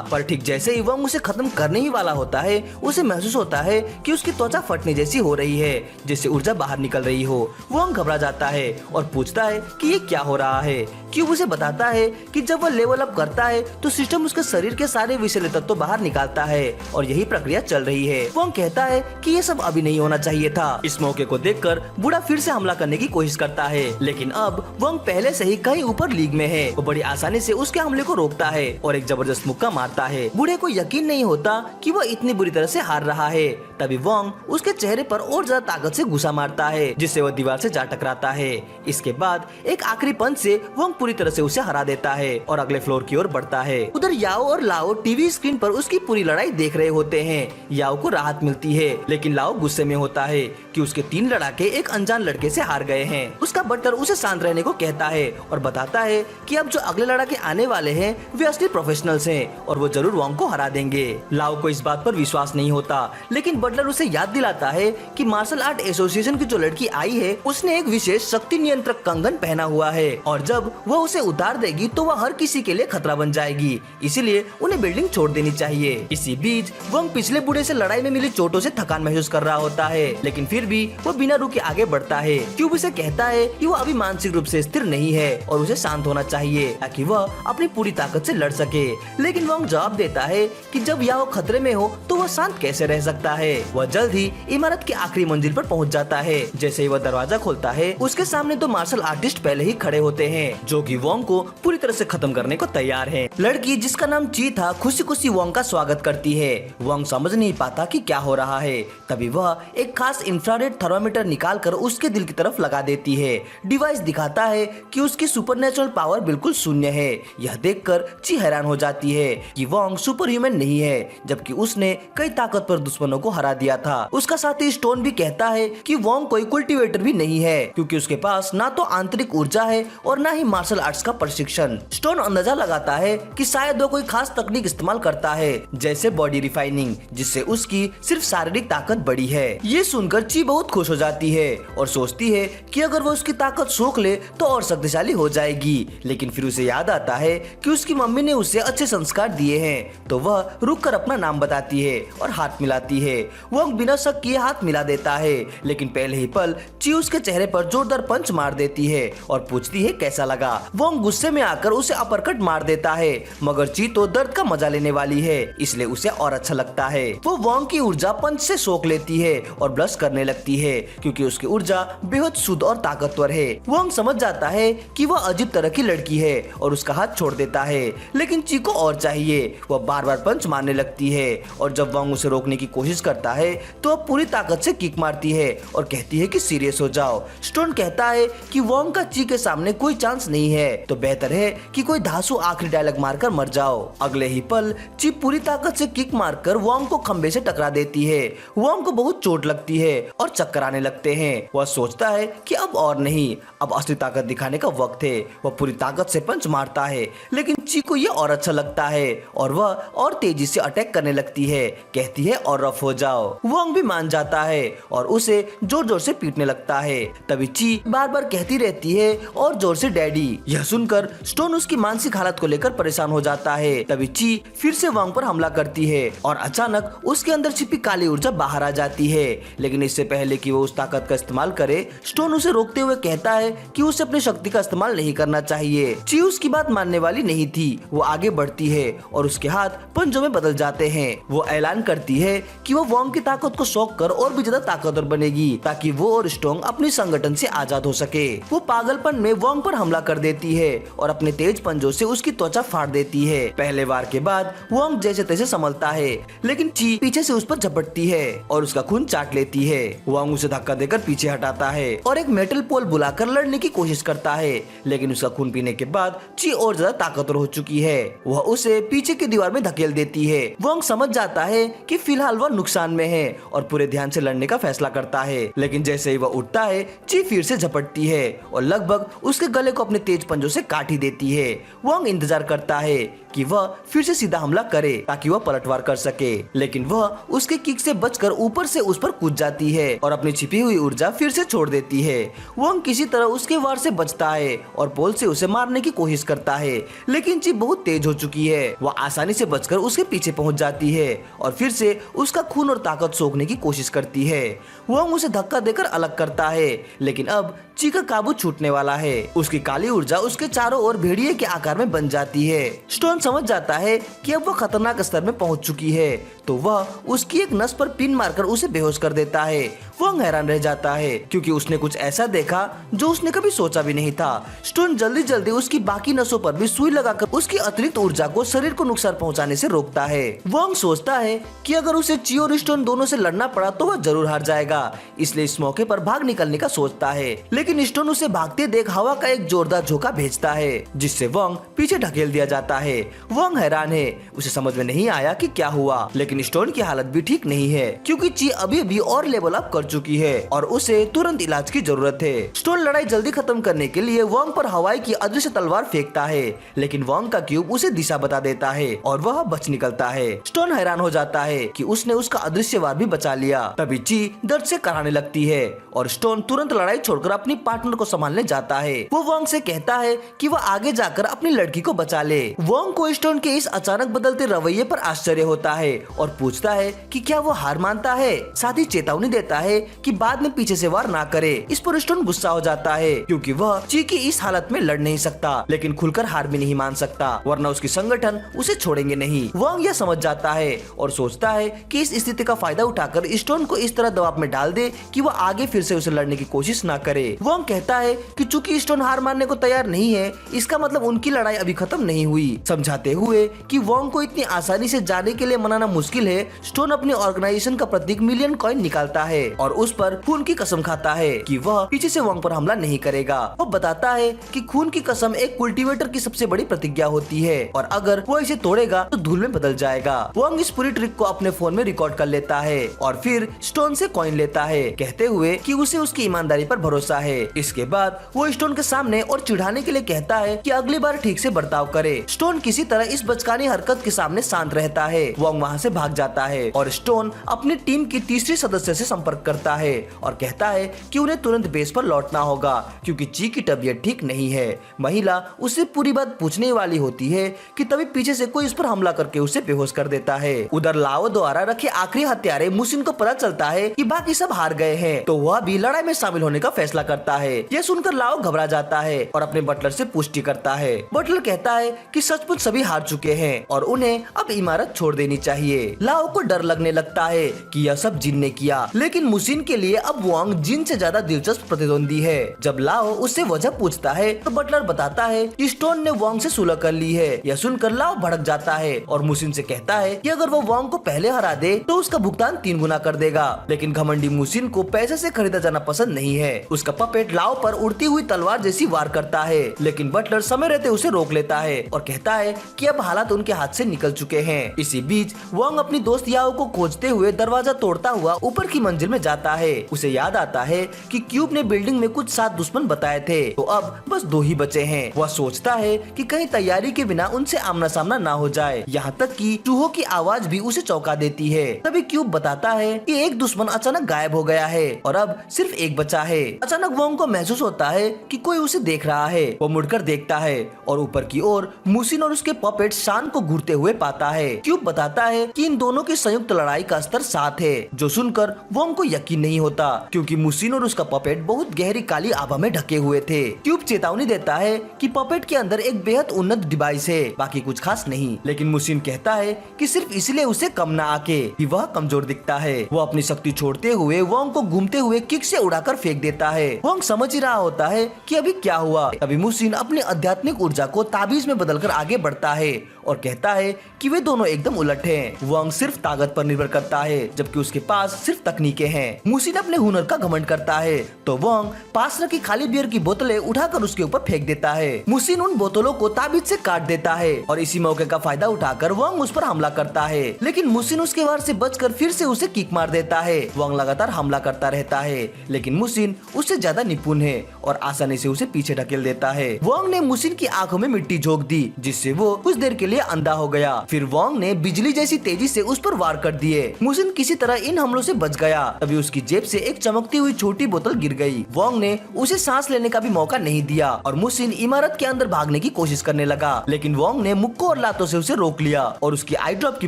पर ठीक जैसे ही वोंग उसे खत्म करने ही वाला होता है, उसे महसूस होता है कि उसकी त्वचा फटने जैसी हो रही है, जिससे ऊर्जा बाहर निकल रही हो। वोंग घबरा जाता है और पूछता है कि ये क्या हो रहा है। क्यूब उसे बताता है कि जब वह लेवल अप करता है तो सिस्टम उसके शरीर के सारे विषैले तत्व बाहर निकालता है और यही प्रक्रिया चल रही है। वोंग कहता है कि ये सब अभी नहीं होना चाहिए था। इस मौके को देखकर बूढ़ा फिर से हमला करने की कोशिश करता है, लेकिन अब वोंग पहले से ही कहीं ऊपर लीग में है। वो बड़ी आसानी से उसके हमले को रोकता है और एक जबरदस्त मुक्का मारता है। बूढ़े को यकीन नहीं होता कि वह इतनी बुरी तरह से हार रहा है। तभी वोंग उसके चेहरे पर और ज्यादा ताकत से घुसा मारता है, जिससे वह दीवार से जा टकराता है। इसके बाद एक आखिरी पंच से वोंग पूरी तरह से उसे हरा देता है और अगले फ्लोर की ओर बढ़ता है। उधर याओ और लाओ टीवी स्क्रीन पर उसकी पूरी लड़ाई देख रहे होते हैं। याओ को राहत मिलती है, लेकिन लाओ गुस्से में होता है कि उसके 3 लड़ाके एक अनजान लड़के से हार गए हैं। उसका बटलर उसे शांत रहने को कहता है और बताता है कि अब जो अगले लड़ाके आने वाले हैं वे असली प्रोफेशनल्स हैं और वो जरूर वोंग को हरा देंगे। लाओ को इस बात पर विश्वास नहीं होता, लेकिन बटलर उसे याद दिलाता है कि मार्शल आर्ट एसोसिएशन की जो लड़की आई है उसने एक विशेष शक्ति नियंत्रक कंगन पहना हुआ है और जब वह उसे उतार देगी तो वह हर किसी के लिए खतरा बन जाएगी, इसीलिए उन्हें बिल्डिंग छोड़ देनी चाहिए। इसी बीच वोंग पिछले बूढ़े से लड़ाई में मिली चोटों से थकान महसूस कर रहा होता है, लेकिन फिर भी वो बिना रुके आगे बढ़ता है। क्यूब उसे कहता है कि वो अभी मानसिक रूप से स्थिर नहीं है और उसे शांत होना चाहिए ताकि वह अपनी पूरी ताकत से लड़ सके। लेकिन वोंग जवाब देता है कि जब याओ खतरे में हो तो वह शांत कैसे रह सकता है। वह जल्द ही इमारत की आखिरी मंजिल पर पहुंच जाता है। जैसे ही वह दरवाजा खोलता है, उसके सामने 2 मार्शल आर्टिस्ट पहले ही खड़े होते हैं, जो कि वोंग को पूरी तरह से खत्म करने को तैयार हैं। लड़की जिसका नाम ची था खुशी खुशी वोंग का स्वागत करती है। वोंग समझ नहीं पाता कि क्या हो रहा है। तभी वह एक खास इंफ्रारेड थर्मामीटर निकालकर उसके दिल की तरफ लगा देती है। डिवाइस दिखाता है कि उसकी सुपरनेचुरल पावर बिल्कुल शून्य है। यह देखकर ची हैरान हो जाती है कि वोंग सुपर ह्यूमन नहीं है, जबकि उसने कई ताकतवर दुश्मनों को हरा दिया था। उसका साथी स्टोन भी कहता है कि वोंग कोई कल्टीवेटर भी नहीं है, क्योंकि उसके पास ना तो आंतरिक ऊर्जा है और ना ही मार्शल आर्ट्स का प्रशिक्षण। स्टोन अंदाजा लगाता है कि शायद वो कोई खास तकनीक इस्तेमाल करता है, जैसे बॉडी रिफाइनिंग, जिससे उसकी सिर्फ शारीरिक ताकत बढ़ी है। ये सुनकर ची बहुत खुश हो जाती है और सोचती है कि अगर वो उसकी ताकत सोख ले तो और शक्तिशाली हो जाएगी। लेकिन फिर उसे याद आता है कि उसकी मम्मी ने उसे अच्छे संस्कार दिए हैं, तो वह रुककर अपना नाम बताती है और हाथ मिलाती है। वोंग बिना शक किए हाथ मिला देता है, लेकिन पहले ही पल ची उसके चेहरे पर जोरदार पंच मार देती है और पूछती है कैसा लगा। वोंग गुस्से में आकर उसे अपरकट मार देता है, मगर ची तो दर्द का मजा लेने वाली है, इसलिए उसे और अच्छा लगता है। वो वोंग की ऊर्जा पंच से सोख लेती है और ब्लश करने लगती है, क्योंकि उसकी ऊर्जा बेहद शुद्ध और ताकतवर है। वोंग समझ जाता है कि वह अजीब तरह की लड़की है और उसका हाथ छोड़ देता है, लेकिन ची को और चाहिए। वह बार बार पंच मारने लगती है और जब वोंग उसे रोकने की कोशिश करता है तो वह पूरी ताकत से किक मारती है और कहती है कि सीरियस हो जाओ। स्टोन कहता है कि वोंग का ची के सामने कोई चांस नहीं है, तो बेहतर है कि कोई धांसू आखिरी डायलॉग मारकर मर जाओ। अगले ही पल ची पूरी ताकत से किक मारकर वोंग को खंबे से टकरा देती है। वोंग को बहुत चोट लगती है और चक्कर आने लगते हैं। वह सोचता है कि अब और नहीं, अब असली ताकत दिखाने का वक्त है। वह पूरी ताकत से पंच मारता है, लेकिन ची को यह और अच्छा लगता है और वह और तेजी से अटैक करने लगती है। कहती है और रफ हो जाओ। वोंग भी मान जाता है और उसे जोर जोर से पीटने लगता है। तभी ची बार बार कहती रहती है और जोर से डैडी। यह सुनकर स्टोन उसकी मानसिक हालत को लेकर परेशान हो जाता है। तभी ची फिर से वोंग पर हमला करती है और अचानक उसके अंदर छिपी काली ऊर्जा बाहर आ जाती है। लेकिन इससे पहले कि वो उस ताकत का इस्तेमाल करे, स्टोन उसे रोकते हुए कहता है है कि उसे अपनी शक्ति का इस्तेमाल नहीं करना चाहिए। ची उसकी बात मानने वाली नहीं थी। वो आगे बढ़ती है और उसके हाथ पंजों में बदल जाते हैं। वो ऐलान करती है कि वो वोंग की ताकत को सोख कर और भी ज्यादा ताकतवर बनेगी ताकि वो और स्ट्रोंग अपनी संगठन से आजाद हो सके। वो पागलपन में वोंग पर हमला कर देती है और अपने तेज पंजों से उसकी त्वचा फाड़ देती है। पहले वार के बाद वोंग जैसे तैसे संभलता है, लेकिन ची पीछे से उस पर झपटती है और उसका खून चाट लेती है। वोंग उसे धक्का देकर पीछे हटाता है और एक मेटल पोल बुलाकर लड़ने की कोशिश करता है, लेकिन उसका खून पीने के बाद ची और ज्यादा ताकतवर हो चुकी है। वह उसे पीछे की दीवार में धकेल देती है। वोंग समझ जाता है कि फिलहाल वह नुकसान में है और पूरे ध्यान से लड़ने का फैसला करता है, लेकिन जैसे ही वह उठता है ची फिर से झपटती है और लगभग उसके गले को अपने तेज पंजों से काट ही देती है। वोंग इंतजार करता है कि वह फिर से सीधा हमला करे ताकि वह पलटवार कर सके, लेकिन वह उसके किक से बचकर ऊपर से उस पर कूद जाती है और अपनी छिपी हुई ऊर्जा फिर से छोड़ देती है। वोंग किसी तरह उसके वार से बचता है और पोल से उसे मारने की कोशिश करता है, लेकिन ची बहुत तेज हो चुकी है। वह आसानी से बचकर उसके पीछे पहुंच जाती है और फिर से उसका खून और ताकत सोखने की कोशिश करती है। वोंग उसे धक्का देकर अलग करता है, लेकिन अब ची का काबू छूटने वाला है। उसकी काली ऊर्जा उसके चारों ओर भेड़िए के आकार में बन जाती है। स्टोन समझ जाता है कि अब वह खतरनाक स्तर में पहुंच चुकी है, तो वह उसकी एक नस पर पिन मारकर उसे बेहोश कर देता है। वोंग हैरान रह जाता है क्योंकि उसने कुछ ऐसा देखा जो उसने कभी सोचा भी नहीं था। स्टोन जल्दी जल्दी उसकी बाकी नसों पर भी सुई लगाकर उसकी अतिरिक्त ऊर्जा को शरीर को नुकसान पहुंचाने से रोकता है। वोंग सोचता है कि अगर उसे ची और स्टोन दोनों से लड़ना पड़ा तो वह जरूर हार जाएगा, इसलिए इस मौके पर भाग निकलने का सोचता है, लेकिन स्टोन उसे भागते देख हवा का एक जोरदार झोंका भेजता है जिससे वोंग पीछे ढकेल दिया जाता है। वोंग हैरान है, उसे समझ में नहीं आया कि क्या हुआ, लेकिन स्टोन की हालत भी ठीक नहीं है क्योंकि ची अभी भी और लेवल अप कर चुकी है और उसे तुरंत इलाज की जरूरत है। स्टोन लड़ाई जल्दी खत्म करने के लिए वोंग पर हवाई की अदृश्य तलवार फेंकता है, लेकिन वोंग का क्यूब उसे दिशा बता देता है और वह बच निकलता है। स्टोन हैरान हो जाता है कि उसने उसका अदृश्य वार भी बचा लिया। तभी ची दर्द से कराने लगती है और स्टोन तुरंत लड़ाई छोड़कर अपनी पार्टनर को संभालने जाता है। वो वोंग से कहता है कि वह आगे जाकर अपनी लड़की को बचा ले। वोंग को स्टोन के इस अचानक बदलते रवैये पर आश्चर्य होता है और पूछता है कि क्या वो हार मानता है। साथ ही चेतावनी देता है कि बाद में पीछे से वार ना करे। इस पर स्टोन गुस्सा हो जाता है क्योंकि वह ची की इस हालत में लड़ नहीं सकता, लेकिन खुलकर हार भी नहीं मान सकता वरना उसकी संगठन उसे छोड़ेंगे नहीं। वोंग यह समझ जाता है और सोचता है कि इस स्थिति का फायदा उठाकर स्टोन को इस तरह दबाव में डाल दे कि वह आगे फिर से उसे लड़ने की कोशिश ना करे। वोंग कहता है कि चूंकि स्टोन हार मानने को तैयार नहीं है, इसका मतलब उनकी लड़ाई अभी खत्म नहीं हुई, समझाते हुए कि वोंग को इतनी आसानी से जाने के लिए मनाना मुश्किल है। स्टोन अपनी ऑर्गेनाइजेशन का प्रतीक मिलियन कॉइन निकालता है और उस पर खून की कसम खाता है कि वह पीछे से वोंग पर हमला नहीं करेगा। वो बताता है कि खून की कसम एक कल्टीवेटर की सबसे बड़ी प्रतिज्ञा होती है और अगर वो इसे तोड़ेगा तो धूल में बदल जाएगा। वोंग इस पूरी ट्रिक को अपने फोन में रिकॉर्ड कर लेता है और फिर स्टोन से कॉइन लेता है, कहते हुए कि उसे उसकी ईमानदारी पर भरोसा है। इसके बाद वो स्टोन के सामने और चिढ़ाने के लिए कहता है कि अगली बार ठीक से बर्ताव करे। स्टोन किसी तरह इस बचकानी हरकत के सामने शांत रहता है। वोंग वहाँ से भाग जाता है और स्टोन अपनी टीम की तीसरी सदस्य से संपर्क करता है और कहता है कि उन्हें तुरंत बेस पर लौटना होगा क्योंकि ची की तबीयत ठीक नहीं है। महिला उससे पूरी बात पूछने वाली होती है कि तभी पीछे से कोई उस पर हमला करके उसे बेहोश कर देता है। उधर लाओ द्वारा रखे आखिरी हत्यारे मुसिन को पता चलता है कि बाकी सब हार गए हैं, तो वह भी लड़ाई में शामिल होने का फैसला करता है। यह सुनकर लाओ घबरा जाता है और अपने बटलर से पुष्टि करता है। बटलर कहता है कि सचमुच सभी हार चुके हैं और उन्हें अब इमारत छोड़ देनी चाहिए। लाओ को डर लगने लगता है कि यह सब जिन ने किया, लेकिन मुसिन के लिए अब वोंग जिन से ज्यादा दिलचस्प प्रतिद्वंदी है। जब लाओ उससे वजह पूछता है तो बटलर बताता है कि स्टोन ने वोंग से सुलह कर ली है। यह सुनकर लाओ भड़क जाता है और मुसिन से कहता है कि अगर वो वोंग को पहले हरा दे तो उसका भुगतान 3 गुना कर देगा, लेकिन घमंडी मुसिन को पैसे से खरीदा जाना पसंद नहीं है। उसका पपेट लाओ पर उड़ती हुई तलवार जैसी वार करता है, लेकिन बटलर समय रहते उसे रोक लेता है और कहता है कि अब हालात उनके हाथ से निकल चुके हैं। इसी बीच वोंग अपनी दोस्त याओ को खोजते हुए दरवाजा तोड़ता हुआ ऊपर की मंजिल में जाता है। उसे याद आता है कि क्यूब ने बिल्डिंग में कुछ 7 दुश्मन बताए थे, तो अब बस 2 ही बचे हैं। वह सोचता है कि कहीं तैयारी के बिना उनसे आमना सामना ना हो जाए। यहाँ तक कि चूहों की आवाज भी उसे चौंका देती है। तभी क्यूब बताता है कि एक दुश्मन अचानक गायब हो गया है और अब सिर्फ एक बचा है। अचानक वोंग को महसूस होता है कि कोई उसे देख रहा है। वो मुड़कर देखता है और ऊपर की ओर मुसिन और उसके पपेट शान को घूरते हुए पाता है। क्यूब बताता है कि इन दोनों की संयुक्त लड़ाई का स्तर 7 है, जो सुनकर वोंग को यकीन नहीं होता क्योंकि मुसिन और उसका पपेट बहुत गहरी काली आभा में ढके हुए थे। ट्यूब चेतावनी देता है कि पपेट के अंदर एक बेहद उन्नत डिवाइस है, बाकी कुछ खास नहीं। लेकिन मुसिन कहता है कि सिर्फ इसलिए उसे कम न आके कि वह कमजोर दिखता है। वो अपनी शक्ति छोड़ते हुए वोंग को घूमते हुए किक से उड़ाकर फेंक देता है। वोंग समझ ही रहा होता है कि अभी क्या हुआ। तभी मुसिन अपनी आध्यात्मिक ऊर्जा को ताबीज में बदलकर आगे बढ़ता है और कहता है कि वे दोनों एकदम उलट हैं। वोंग सिर्फ ताकत पर निर्भर करता है जबकि उसके पास सिर्फ तकनीकें हैं। मुसिन अपने हुनर का घमंड करता है तो वोंग पास रखी खाली बियर की बोतलें उठाकर उसके ऊपर फेंक देता है। मुसिन उन बोतलों को ताबीज से काट देता है और इसी मौके का फायदा उठाकर वोंग उस पर हमला करता है। लेकिन मुसिन उसके वार से बचकर फिर से उसे किक मार देता है। वोंग लगातार हमला करता रहता है लेकिन मुसिन उससे ज्यादा निपुण है और आसानी से उसे पीछे ढकेल देता है। वोंग ने मुसिन की आंखों में मिट्टी झोंक दी जिससे वो कुछ देर के लिए अंधा हो गया। फिर वोंग ने बिजली जैसी तेजी से उस पर वार कर दिए। मुसिन किसी तरह इन हमलों से बच गया। तभी उसकी जेब से एक चमकती हुई छोटी बोतल गिर गई। वोंग ने उसे सांस लेने का भी मौका नहीं दिया और मुसिन इमारत के अंदर भागने की कोशिश करने लगा। लेकिन वोंग ने मुक्कों और लातों से उसे रोक लिया और उसकी आई ड्रॉप की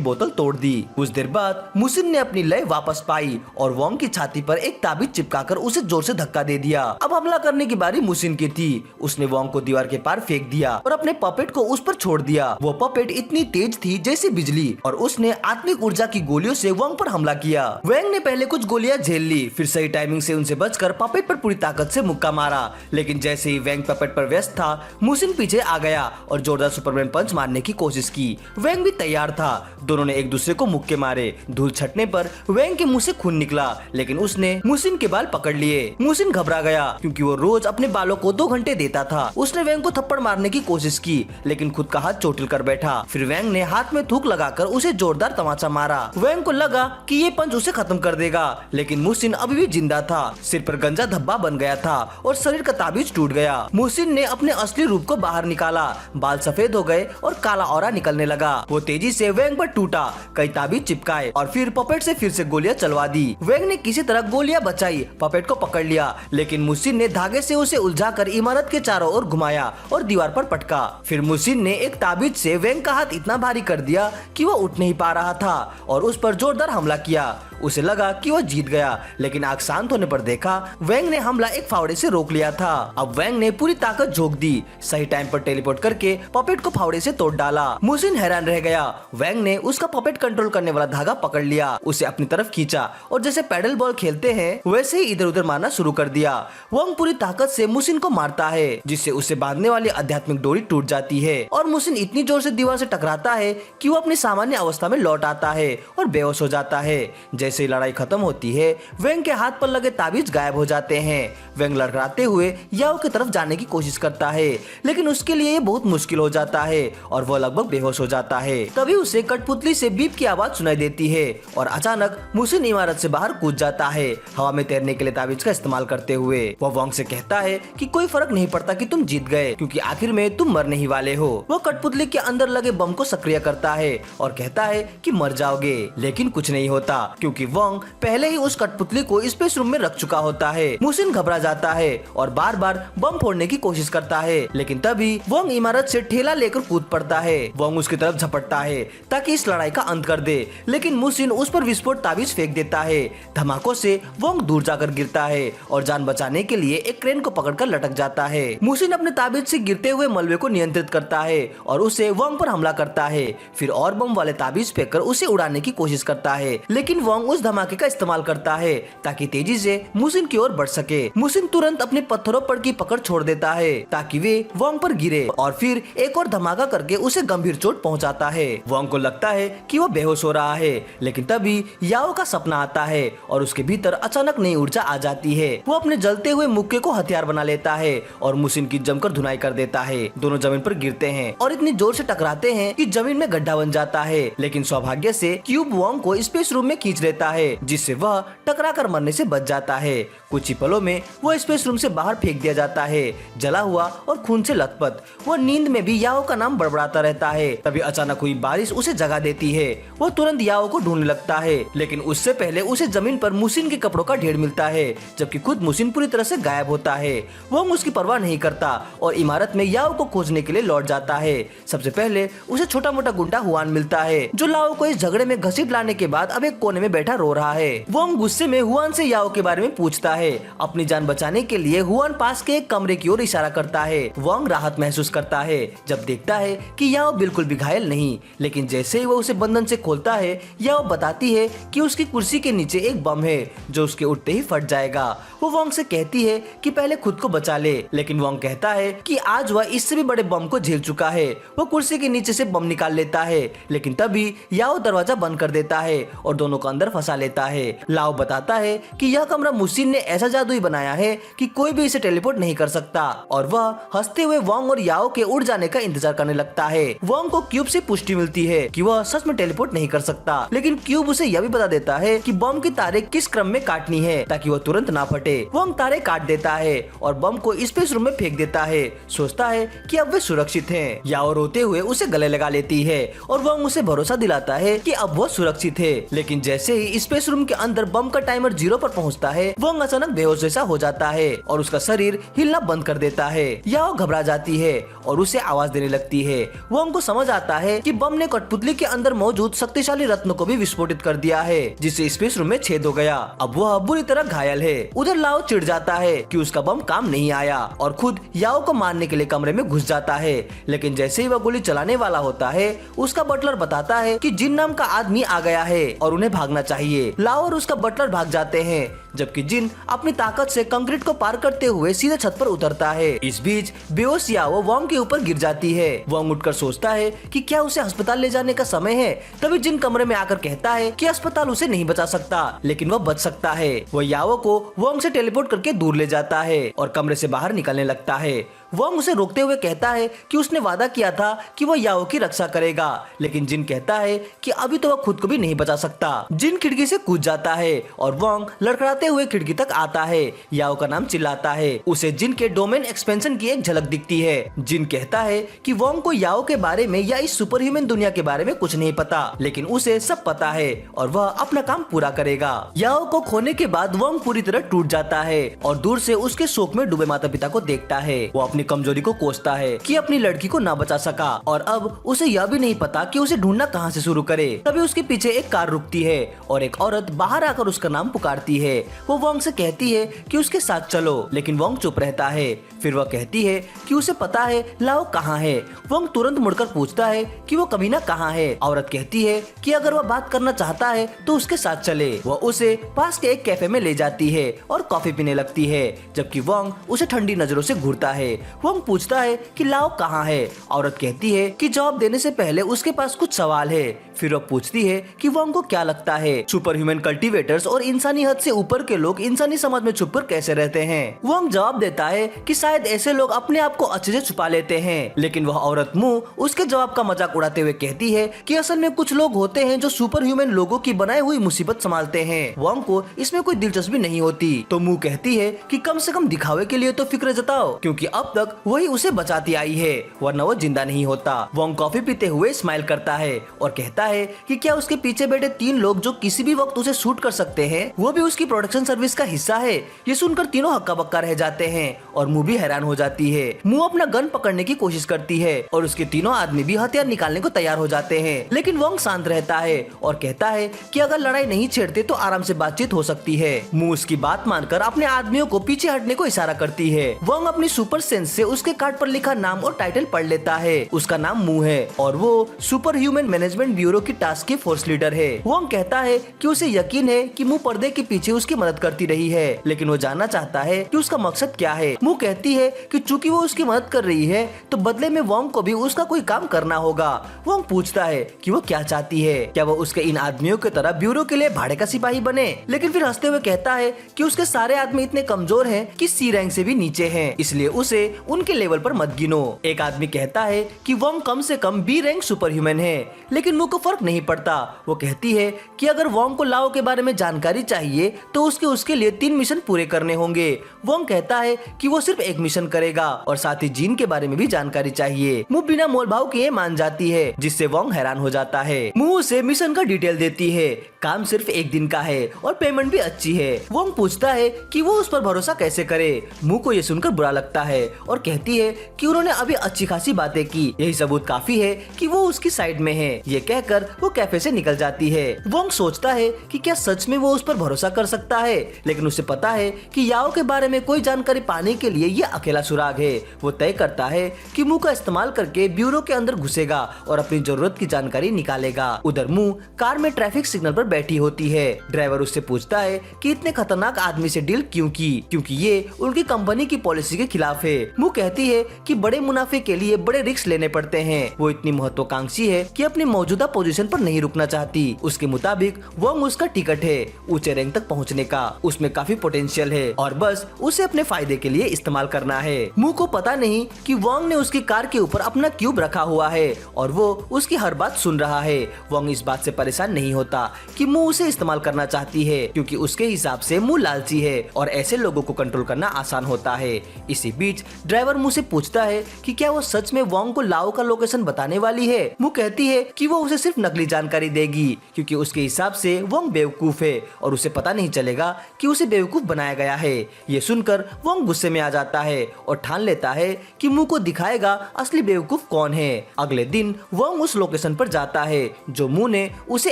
बोतल तोड़ दी। कुछ देर बाद मुसिन ने अपनी लय वापस पाई और वोंग की छाती पर एक ताबीज चिपकाकर उसे जोर से धक्का दे दिया। अब हमला करने की बारी मुसिन की थी। उसने वोंग को दीवार के पार फेंक दिया और अपने पपेट को उस पर छोड़ दिया। वो पपेट इतनी तेज थी जैसे बिजली और उसने आत्मिक ऊर्जा की गोलियों से वोंग पर हमला किया। वेंग ने पहले कुछ गोलियां झेल ली, फिर सही टाइमिंग से उनसे बचकर पपेट पर पूरी ताकत से मुक्का मारा। लेकिन जैसे ही वेंग पपेट पर व्यस्त था मुसिन पीछे आ गया और जोरदार सुपरमैन पंच मारने की कोशिश की। वेंग भी तैयार था। दोनों ने एक दूसरे को मुक्के मारे। धूल छटने पर वेंग के मुंह से खून निकला लेकिन उसने मुसिन के बाल पकड़ लिए। मुसिन घबरा गया क्योंकि वो रोज अपने बालों को 2 घंटे देता था। उसने वेंग को थप्पड़ मारने की कोशिश की लेकिन खुद का हाथ चोटिल कर बैठा। फिर वेंग ने हाथ में थूक लगाकर उसे जोरदार तमाचा मारा। वेंग को लगा कि ये पंच उसे खत्म कर देगा लेकिन मुसिन अभी भी जिंदा था। सिर पर गंजा धब्बा बन गया था और शरीर का ताबीज टूट गया। मुसिन ने अपने असली रूप को बाहर निकाला। बाल सफेद हो गए और काला ऑरा निकलने लगा। वो तेजी से वेंग पर टूटा, कई ताबीज चिपकाए और फिर पपेट से फिर से गोलियां चलवा दी। वेंग ने किसी तरह गोलियां बचाई, पपेट को पकड़ लिया लेकिन मुसिन ने धागे से उसे उलझाकर इमारत के चारों ओर घुमाया और दीवार पर पटका। फिर मुसिन ने एक ताबीज से वेंग का हाथ इतना भारी कर दिया कि वो उठ नहीं पा रहा था और उस पर जोरदार हमला किया। उसे लगा कि वो जीत गया लेकिन आग शांत होने पर देखा वेंग ने हमला एक फावड़े से रोक लिया था। अब वेंग ने पूरी ताकत झोंक दी, सही टाइम पर टेलीपोर्ट करके पपेट को फावड़े से तोड़ डाला। मुसिन हैरान रह गया। वेंग ने उसका पपेट कंट्रोल करने वाला धागा पकड़ लिया, उसे अपनी तरफ खींचा और जैसे पैडल बॉल खेलते हैं वैसे ही इधर उधर मारना शुरू कर दिया। वोंग पूरी ताकत से मुसिन को मारता है जिससे उसे बांधने वाली आध्यात्मिक डोरी टूट जाती है और मुसिन इतनी जोर से दीवार से टकराता है कि वो अपनी सामान्य अवस्था में लौट आता है और बेहोश हो जाता है। जैसे ही लड़ाई खत्म होती है वेंग के हाथ पर लगे ताबीज गायब हो जाते हैं। वेंग लड़खड़ाते हुए याओ की तरफ जाने की कोशिश करता है लेकिन उसके लिए ये बहुत मुश्किल हो जाता है और वो लगभग बेहोश हो जाता है। तभी उसे कठपुतली से बीप की आवाज सुनाई देती है और अचानक मुसिन इमारत से बाहर कूद जाता है, हवा में तैरने के लिए ताबीज का इस्तेमाल करते हुए। वो वोंग से कहता है कि कोई फर्क नहीं पड़ता कि तुम जीत गए क्योंकि आखिर में तुम मरने ही वाले हो। वो कठपुतली के अंदर लगे बम को सक्रिय करता है और कहता है कि मर जाओगे, लेकिन कुछ नहीं होता क्योंकि वोंग पहले ही उस कठपुतली को स्पेस रूम में रख चुका होता है। मुसिन घबरा जाता है और बार बार बम फोड़ने की कोशिश करता है लेकिन तभी वोंग इमारत से ठेला लेकर कूद पड़ता है। वोंग उसकी तरफ झपटता है ताकि इस लड़ाई का अंत कर दे लेकिन मुसिन उस पर विस्फोट ताबीज फेंक देता है। धमाकों से वोंग दूर जाकर गिरता है और जान बचाने के लिए एक क्रेन को पकड़कर लटक जाता है। मुसिन अपने ताबीज से गिरते हुए मलबे को नियंत्रित करता है और उसे वोंग पर हमला करता है। फिर और बम वाले ताबीज फेंककर उसे उड़ाने की कोशिश करता है लेकिन वोंग उस धमाके का इस्तेमाल करता है ताकि तेजी से मुसिन की ओर बढ़ सके। मुसिन तुरंत अपने पत्थरों पर की पकड़ छोड़ देता है ताकि वे वोंग पर गिरे और फिर एक और धमाका करके उसे गंभीर चोट पहुंचाता है। वोंग को लगता है कि वो बेहोश हो रहा है लेकिन तभी याओ का सपना आता है और उसके भीतर अचानक नई ऊर्जा आ जाती है। वो अपने जलते हुए मुक्के को हथियार बना लेता है और मुसिन की जमकर धुनाई कर देता है। दोनों जमीन पर गिरते हैं और इतनी जोर से टकराते हैं कि जमीन में गड्ढा बन जाता है लेकिन सौभाग्य से क्यूब वोंग को स्पेस रूम में खींच लेता है जिससे वह टकरा कर मरने से बच जाता है। कुछ ही पलों में वो स्पेस रूम से बाहर फेंक दिया जाता है, जला हुआ और खून से लथपथ। वो नींद में भी याओ का नाम बड़बड़ाता रहता है। तभी अचानक हुई बारिश उसे जगा देती है। वो तुरंत याओ को ढूंढने लगता है लेकिन उससे पहले उसे जमीन पर मुसिन के कपड़ों का ढेर मिलता है जबकि खुद मुसिन पूरी तरह से गायब होता है। वो उसकी परवाह नहीं करता और इमारत में याओ को खोजने के लिए लौट जाता है। सबसे पहले उसे छोटा मोटा गुंडा हुआन मिलता है जो लाओ को इस झगड़े में घसीट लाने के बाद अब एक कोने में बैठा रो रहा है। वोंग गुस्से में हुआन से याओ के बारे में पूछता है। अपनी जान बचाने के लिए हुआन पास के एक कमरे की ओर इशारा करता है। वोंग राहत महसूस करता है जब देखता है कि याओ बिल्कुल भी घायल नहीं, लेकिन जैसे ही वो उसे बंधन से खोलता है, याओ बताती है कि उसकी कुर्सी के नीचे एक बम है जो उसके उठते ही फट जाएगा। वो वोंग से कहती है कि पहले खुद को बचा ले, लेकिन वोंग कहता है कि आज वह इससे भी बड़े बम को झेल चुका है। वो कुर्सी के नीचे से बम निकाल लेता है, लेकिन तभी याओ दरवाजा बंद कर देता है और दोनों को अंदर फंसा लेता है। लाओ बताता है कि यह कमरा मुसिन ने ऐसा जादुई बनाया है कि कोई भी इसे टेलीपोर्ट नहीं कर सकता, और वह हंसते हुए वोंग और याओ के उड़ जाने का इंतजार करने लगता है। वोंग को क्यूब से पुष्टि मिलती है कि वह सच में टेलीपोर्ट नहीं कर सकता, लेकिन क्यूब उसे यह भी बता देता है कि बम की तारे किस क्रम में काटनी है ताकि वह तुरंत ना फटे। वोंग तारे काट देता है और बम को स्पेस रूम में फेंक देता है। सोचता है कि अब वे सुरक्षित हैं। याओ रोते हुए उसे गले लगा लेती है और वोंग उसे भरोसा दिलाता है कि अब वो सुरक्षित है। लेकिन जैसे ही स्पेस रूम के अंदर बम का टाइमर 0 पर पहुंचता है, वोंग अचानक बेहोश जैसा हो जाता है और उसका शरीर हिलना बंद कर देता है। याओ घबरा जाती है और उसे आवाज देने लगती है। वोंग को समझ आता है कि बम ने कठपुतली के अंदर मौजूद शक्तिशाली रत्न को भी विस्फोटित कर दिया है, जिससे स्पेस रूम में छेद हो गया। अब वह बुरी तरह घायल है। उधर लाओ चिढ़ जाता है कि उसका बम काम नहीं आया और खुद याओ को मारने के लिए कमरे में घुस जाता है। लेकिन जैसे ही वह गोली चलाने वाला होता है, उसका बटलर बताता है कि जिन नाम का आदमी आ गया है और उन्हें भागना चाहिए। लाओ और उसका बटलर भाग जाते हैं, जबकि जिन अपनी ताकत से कंक्रीट को पार करते हुए सीधे छत पर उतरता है। इस बीच बेहोश याओ वोंग के ऊपर गिर जाती है। वोंग उठकर सोचता है कि क्या उसे अस्पताल ले जाने का समय है। तभी जिन कमरे में आकर कहता है कि अस्पताल उसे नहीं बचा सकता, लेकिन वह बच सकता है। वह याओ को वोंग से टेलीपोर्ट करके दूर ले जाता है और कमरे से बाहर निकलने लगता है। वोंग उसे रोकते हुए कहता है कि उसने वादा किया था कि वह याओ की रक्षा करेगा, लेकिन जिन कहता है कि अभी तो वह खुद को भी नहीं बचा सकता। जिन खिड़की से कूद जाता है और वोंग लड़खड़ाते हुए खिड़की तक आता है। याओ का नाम चिल्लाता है। उसे जिन के डोमेन एक्सपेंशन की एक झलक दिखती है। जिन कहता है कि वोंग को याओ के बारे में या इस सुपर ह्यूमन दुनिया के बारे में कुछ नहीं पता, लेकिन उसे सब पता है और वह अपना काम पूरा करेगा। याओ को खोने के बाद वोंग पूरी तरह टूट जाता है और दूर से उसके शोक में डूबे माता पिता को देखता है। वो अपनी कमजोरी को कोसता है कि अपनी लड़की को ना बचा सका और अब उसे यह भी नहीं पता कि उसे ढूंढना कहां से शुरू करे। तभी उसके पीछे एक कार रुकती है और एक औरत बाहर आकर उसका नाम पुकारती है। वो वोंग से कहती है कि उसके साथ चलो, लेकिन वोंग चुप रहता है। फिर वह कहती है कि उसे पता है लाओ कहाँ है। वोंग तुरंत मुड़कर पूछता है कि वो कमीना कहाँ है। औरत कहती है कि अगर वह बात करना चाहता है तो उसके साथ चले। वह उसे पास के एक कैफे में ले जाती है और कॉफी पीने लगती है, जबकि वोंग उसे ठंडी नजरों से घूरता है। वोंग पूछता है कि लाओ कहाँ है। औरत कहती है कि जवाब देने से पहले उसके पास कुछ सवाल है। फिर वह पूछती है कि वोंग को क्या लगता है सुपर ह्यूमन कल्टीवेटर्स और इंसानी हद से ऊपर के लोग इंसानी समाज में छुपकर कैसे रहते हैं। वोंग जवाब देता है कि शायद ऐसे लोग अपने आप को अच्छे से छुपा लेते हैं, लेकिन वह औरत मुंह उसके जवाब का मजाक उड़ाते हुए कहती है कि असल में कुछ लोग होते हैं जो सुपर ह्यूमन लोगों की बनाई हुई मुसीबत संभालते हैं। वोंग को इसमें कोई दिलचस्पी नहीं होती, तो मुंह कहती है कि कम से कम दिखावे के लिए तो फिक्र जताओ, क्योंकि अब तक वही उसे बचाती आई है, वरना वो जिंदा नहीं होता। वोंग कॉफी पीते हुए स्माइल करता है और कहता है कि क्या उसके पीछे बैठे 3 लोग जो किसी भी वक्त उसे शूट कर सकते हैं, वो भी उसकी प्रोडक्शन सर्विस का हिस्सा है। ये सुनकर तीनों हक्का बक्का रह जाते हैं और मुंह भी हैरान हो जाती है। मुंह अपना गन पकड़ने की कोशिश करती है और उसके तीनों आदमी भी हथियार निकालने को तैयार हो जाते हैं, लेकिन वोंग शांत रहता है और कहता है कि अगर लड़ाई नहीं छेड़ते तो आराम से बातचीत हो सकती है। मुंह उसकी बात मानकर अपने आदमियों को पीछे हटने को इशारा करती है। वोंग अपनी सुपर सेंस से उसके कार्ड पर लिखा नाम और टाइटल पढ़ लेता है। उसका नाम मुंह है और वो सुपर ह्यूमन मैनेजमेंट ब्यूरो की टास्क की फोर्स लीडर है। वोंग कहता है कि उसे यकीन है कि मुंह पर्दे के पीछे उसकी मदद करती रही है, लेकिन वो जानना चाहता है कि उसका मकसद क्या है। मुंह कहती है कि चूंकि वो उसकी मदद कर रही है तो बदले में वोंग को भी उसका कोई काम करना होगा। वोंग पूछता है कि वो क्या चाहती है, क्या वो उसके इन आदमियों की तरह ब्यूरो के लिए भाड़े का सिपाही बने, लेकिन फिर हंसते हुए कहता है कि उसके सारे आदमी इतने कमजोर हैं कि सी रैंक से भी नीचे हैं, इसलिए उसे उनके लेवल पर मत गिनो। एक आदमी कहता है कि वोंग कम से कम बी रैंक सुपर ह्यूमन है, लेकिन मुंह को फर्क नहीं पड़ता। वो कहती है कि अगर वोंग को लाओ के बारे में जानकारी चाहिए तो उसके लिए 3 मिशन पूरे करने होंगे। वोंग कहता है कि वो सिर्फ एक मिशन करेगा और साथ ही जीन के बारे में भी जानकारी चाहिए। मुंह बिना मोल भाव के मान जाती है, जिससे वोंग हैरान हो जाता है। मुंह उसे मिशन का डिटेल देती है। काम सिर्फ 1 दिन का है और पेमेंट भी अच्छी है। वोंग पूछता है कि वो उस पर भरोसा कैसे करे। मुंह को ये सुनकर बुरा लगता है और कहती है कि उन्होंने अभी अच्छी खासी बातें की, यही सबूत काफी है कि वो उसकी साइड में है। ये कहकर कहकर वो कैफे से निकल जाती है। वोंग सोचता है कि क्या सच में वो उस पर भरोसा कर सकता है, लेकिन उसे पता है कि याओ के बारे में कोई जानकारी पाने के लिए ये अकेला सुराग है। वो तय करता है कि मुंह का इस्तेमाल करके ब्यूरो के अंदर घुसेगा और अपनी जरूरत की जानकारी निकालेगा। उधर मुंह कार में ट्रैफिक सिग्नल पर बैठी होती है। ड्राइवर उससे पूछता है कि इतने खतरनाक आदमी से डील क्यों की, क्योंकि ये उनकी कंपनी की पॉलिसी के खिलाफ है। मुंह कहती है कि बड़े मुनाफे के लिए बड़े रिस्क लेने पड़ते हैं। वो इतनी महत्वाकांक्षी है कि अपनी मौजूदा पोजीशन पर नहीं रुकना चाहती। उसके मुताबिक वोंग उसका टिकट है ऊंचे रैंक तक पहुंचने का। उसमें काफी पोटेंशियल है और बस उसे अपने फायदे के लिए इस्तेमाल करना है। मुंह को पता नहीं कि वोंग ने उसकी कार के ऊपर अपना क्यूब रखा हुआ है और वो उसकी हर बात सुन रहा है। वोंग इस बात से परेशान नहीं होता कि मुंह उसे इस्तेमाल करना चाहती है, क्योंकि उसके हिसाब से मुंह लालची है और ऐसे लोगों को कंट्रोल करना आसान होता है। इसी बीच ड्राइवर मुंह से पूछता है कि क्या वो सच में वोंग को लाओ का लोकेशन बताने वाली है। मुंह कहती है कि वो उसे सिर्फ नकली जानकारी देगी, क्योंकि उसके हिसाब से वोंग बेवकूफ है और उसे पता नहीं चलेगा कि उसे बेवकूफ बनाया गया है। ये सुनकर वोंग गुस्से में आ जाता है और ठान लेता है कि मुंह को दिखाएगा असली बेवकूफ कौन है। अगले दिन वोंग उस लोकेशन पर जाता है जो मुंह ने उसे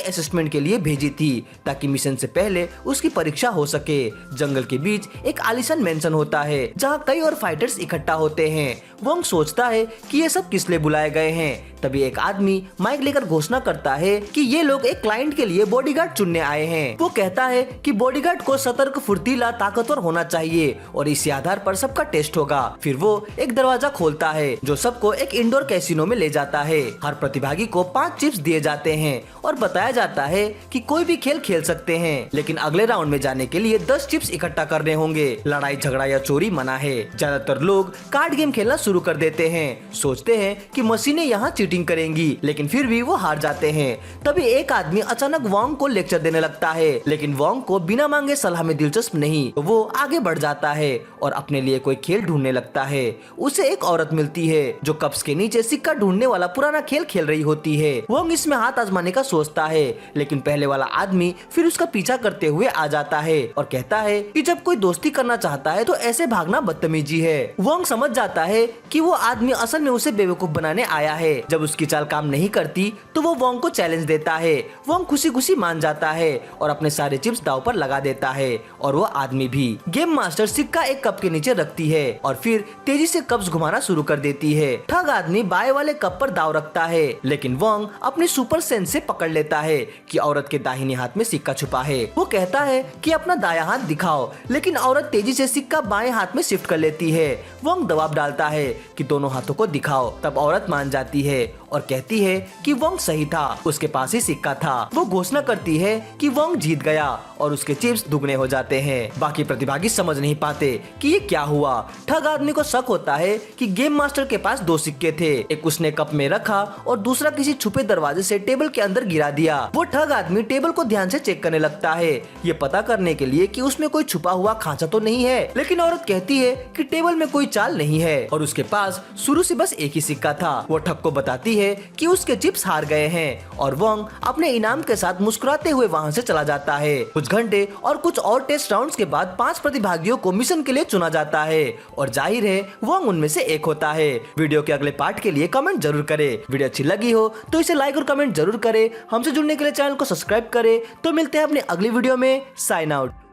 असेसमेंट के लिए भेजी थी, ताकि मिशन से पहले उसकी परीक्षा हो सके। जंगल के बीच एक आलीशान मेंशन होता है जहाँ कई और फाइटर्स इकट्ठा होते हैं। वोंग सोचता है कि ये सब किस लिए बुलाए गए हैं। तभी एक आदमी माइक लेकर घोषणा करता है कि ये लोग एक क्लाइंट के लिए बॉडीगार्ड चुनने आए हैं। वो कहता है कि बॉडीगार्ड को सतर्क, फुर्तीला, ताकतवर होना चाहिए और इसी आधार पर सबका टेस्ट होगा। फिर वो एक दरवाजा खोलता है जो सबको एक इंडोर कैसीनो में ले जाता है। हर प्रतिभागी को 5 चिप्स दिए जाते हैं और बताया जाता है कि कोई भी खेल खेल सकते हैं, लेकिन अगले राउंड में जाने के लिए 10 चिप्स इकट्ठा करने होंगे। लड़ाई झगड़ा या चोरी मना है। ज्यादातर लोग कार्ड गेम खेलना शुरू कर देते हैं। सोचते हैं कि मशीनें यहाँ चीटिंग करेंगी, लेकिन फिर भी वो हार जाते हैं। तभी एक आदमी अचानक वोंग को लेक्चर देने लगता है, लेकिन वोंग को बिना मांगे सलाह में दिलचस्प नहीं, तो वो आगे बढ़ जाता है और अपने लिए कोई खेल ढूंढने लगता है। उसे एक औरत मिलती है जो कप्स के नीचे सिक्का ढूंढने वाला पुराना खेल खेल रही होती है। वोंग इसमें हाथ आजमाने का सोचता है, लेकिन पहले वाला आदमी फिर उसका पीछा करते हुए आ जाता है और कहता है कि जब कोई दोस्ती करना चाहता है तो ऐसे भागना बदतमीजी है। वोंग समझ जाता है कि वो आदमी असल में उसे बेवकूफ बनाने आया है। जब उसकी चाल काम नहीं करती तो वो वोंग को चैलेंज देता है। वोंग खुशी खुशी मान जाता है और अपने सारे चिप्स दांव पर लगा देता है और वो आदमी भी। गेम मास्टर सिक्का एक कप के नीचे रखती है और फिर तेजी से कप्स घुमाना शुरू कर देती है। ठग आदमी बाएं वाले कप पर दांव रखता है, लेकिन वोंग अपने सुपर सेंस से पकड़ लेता है कि औरत के दाहिने हाथ में सिक्का छुपा है। वो कहता है कि अपना दायां हाथ दिखाओ, लेकिन औरत तेजी से सिक्का बाएं हाथ में शिफ्ट कर लेती है। वोंग दबाव डालता है कि दोनों हाथों को दिखाओ। तब औरत मान जाती है और कहती है कि वोंग सही था, उसके पास ही सिक्का था। वो घोषणा करती है कि वोंग जीत गया और उसके चिप्स दुगने हो जाते हैं। बाकी प्रतिभागी समझ नहीं पाते कि ये क्या हुआ। ठग आदमी को शक होता है कि गेम मास्टर के पास 2 सिक्के थे, एक उसने कप में रखा और दूसरा किसी छुपे दरवाजे से टेबल के अंदर गिरा दिया। वो ठग आदमी टेबल को ध्यान से चेक करने लगता है, ये पता करने के लिए कि उसमें कोई छुपा हुआ खांचा तो नहीं है, लेकिन औरत कहती है कि टेबल में कोई चाल नहीं है और उसके पास शुरू से बस एक ही सिक्का था। वो ठग को बताती है कि उसके चिप्स हार गए हैं और वोंग अपने इनाम के साथ मुस्कुराते हुए वहां से चला जाता है। कुछ घंटे और कुछ और टेस्ट राउंड्स के बाद 5 प्रतिभागियों को मिशन के लिए चुना जाता है और जाहिर है वोंग उनमें से एक होता है। वीडियो के अगले पार्ट के लिए कमेंट जरूर करें। वीडियो अच्छी लगी हो तो इसे लाइक और कमेंट जरूर करें। हमसे जुड़ने के लिए चैनल को सब्सक्राइब करें। तो मिलते हैं अपनी अगली वीडियो में। Sign out.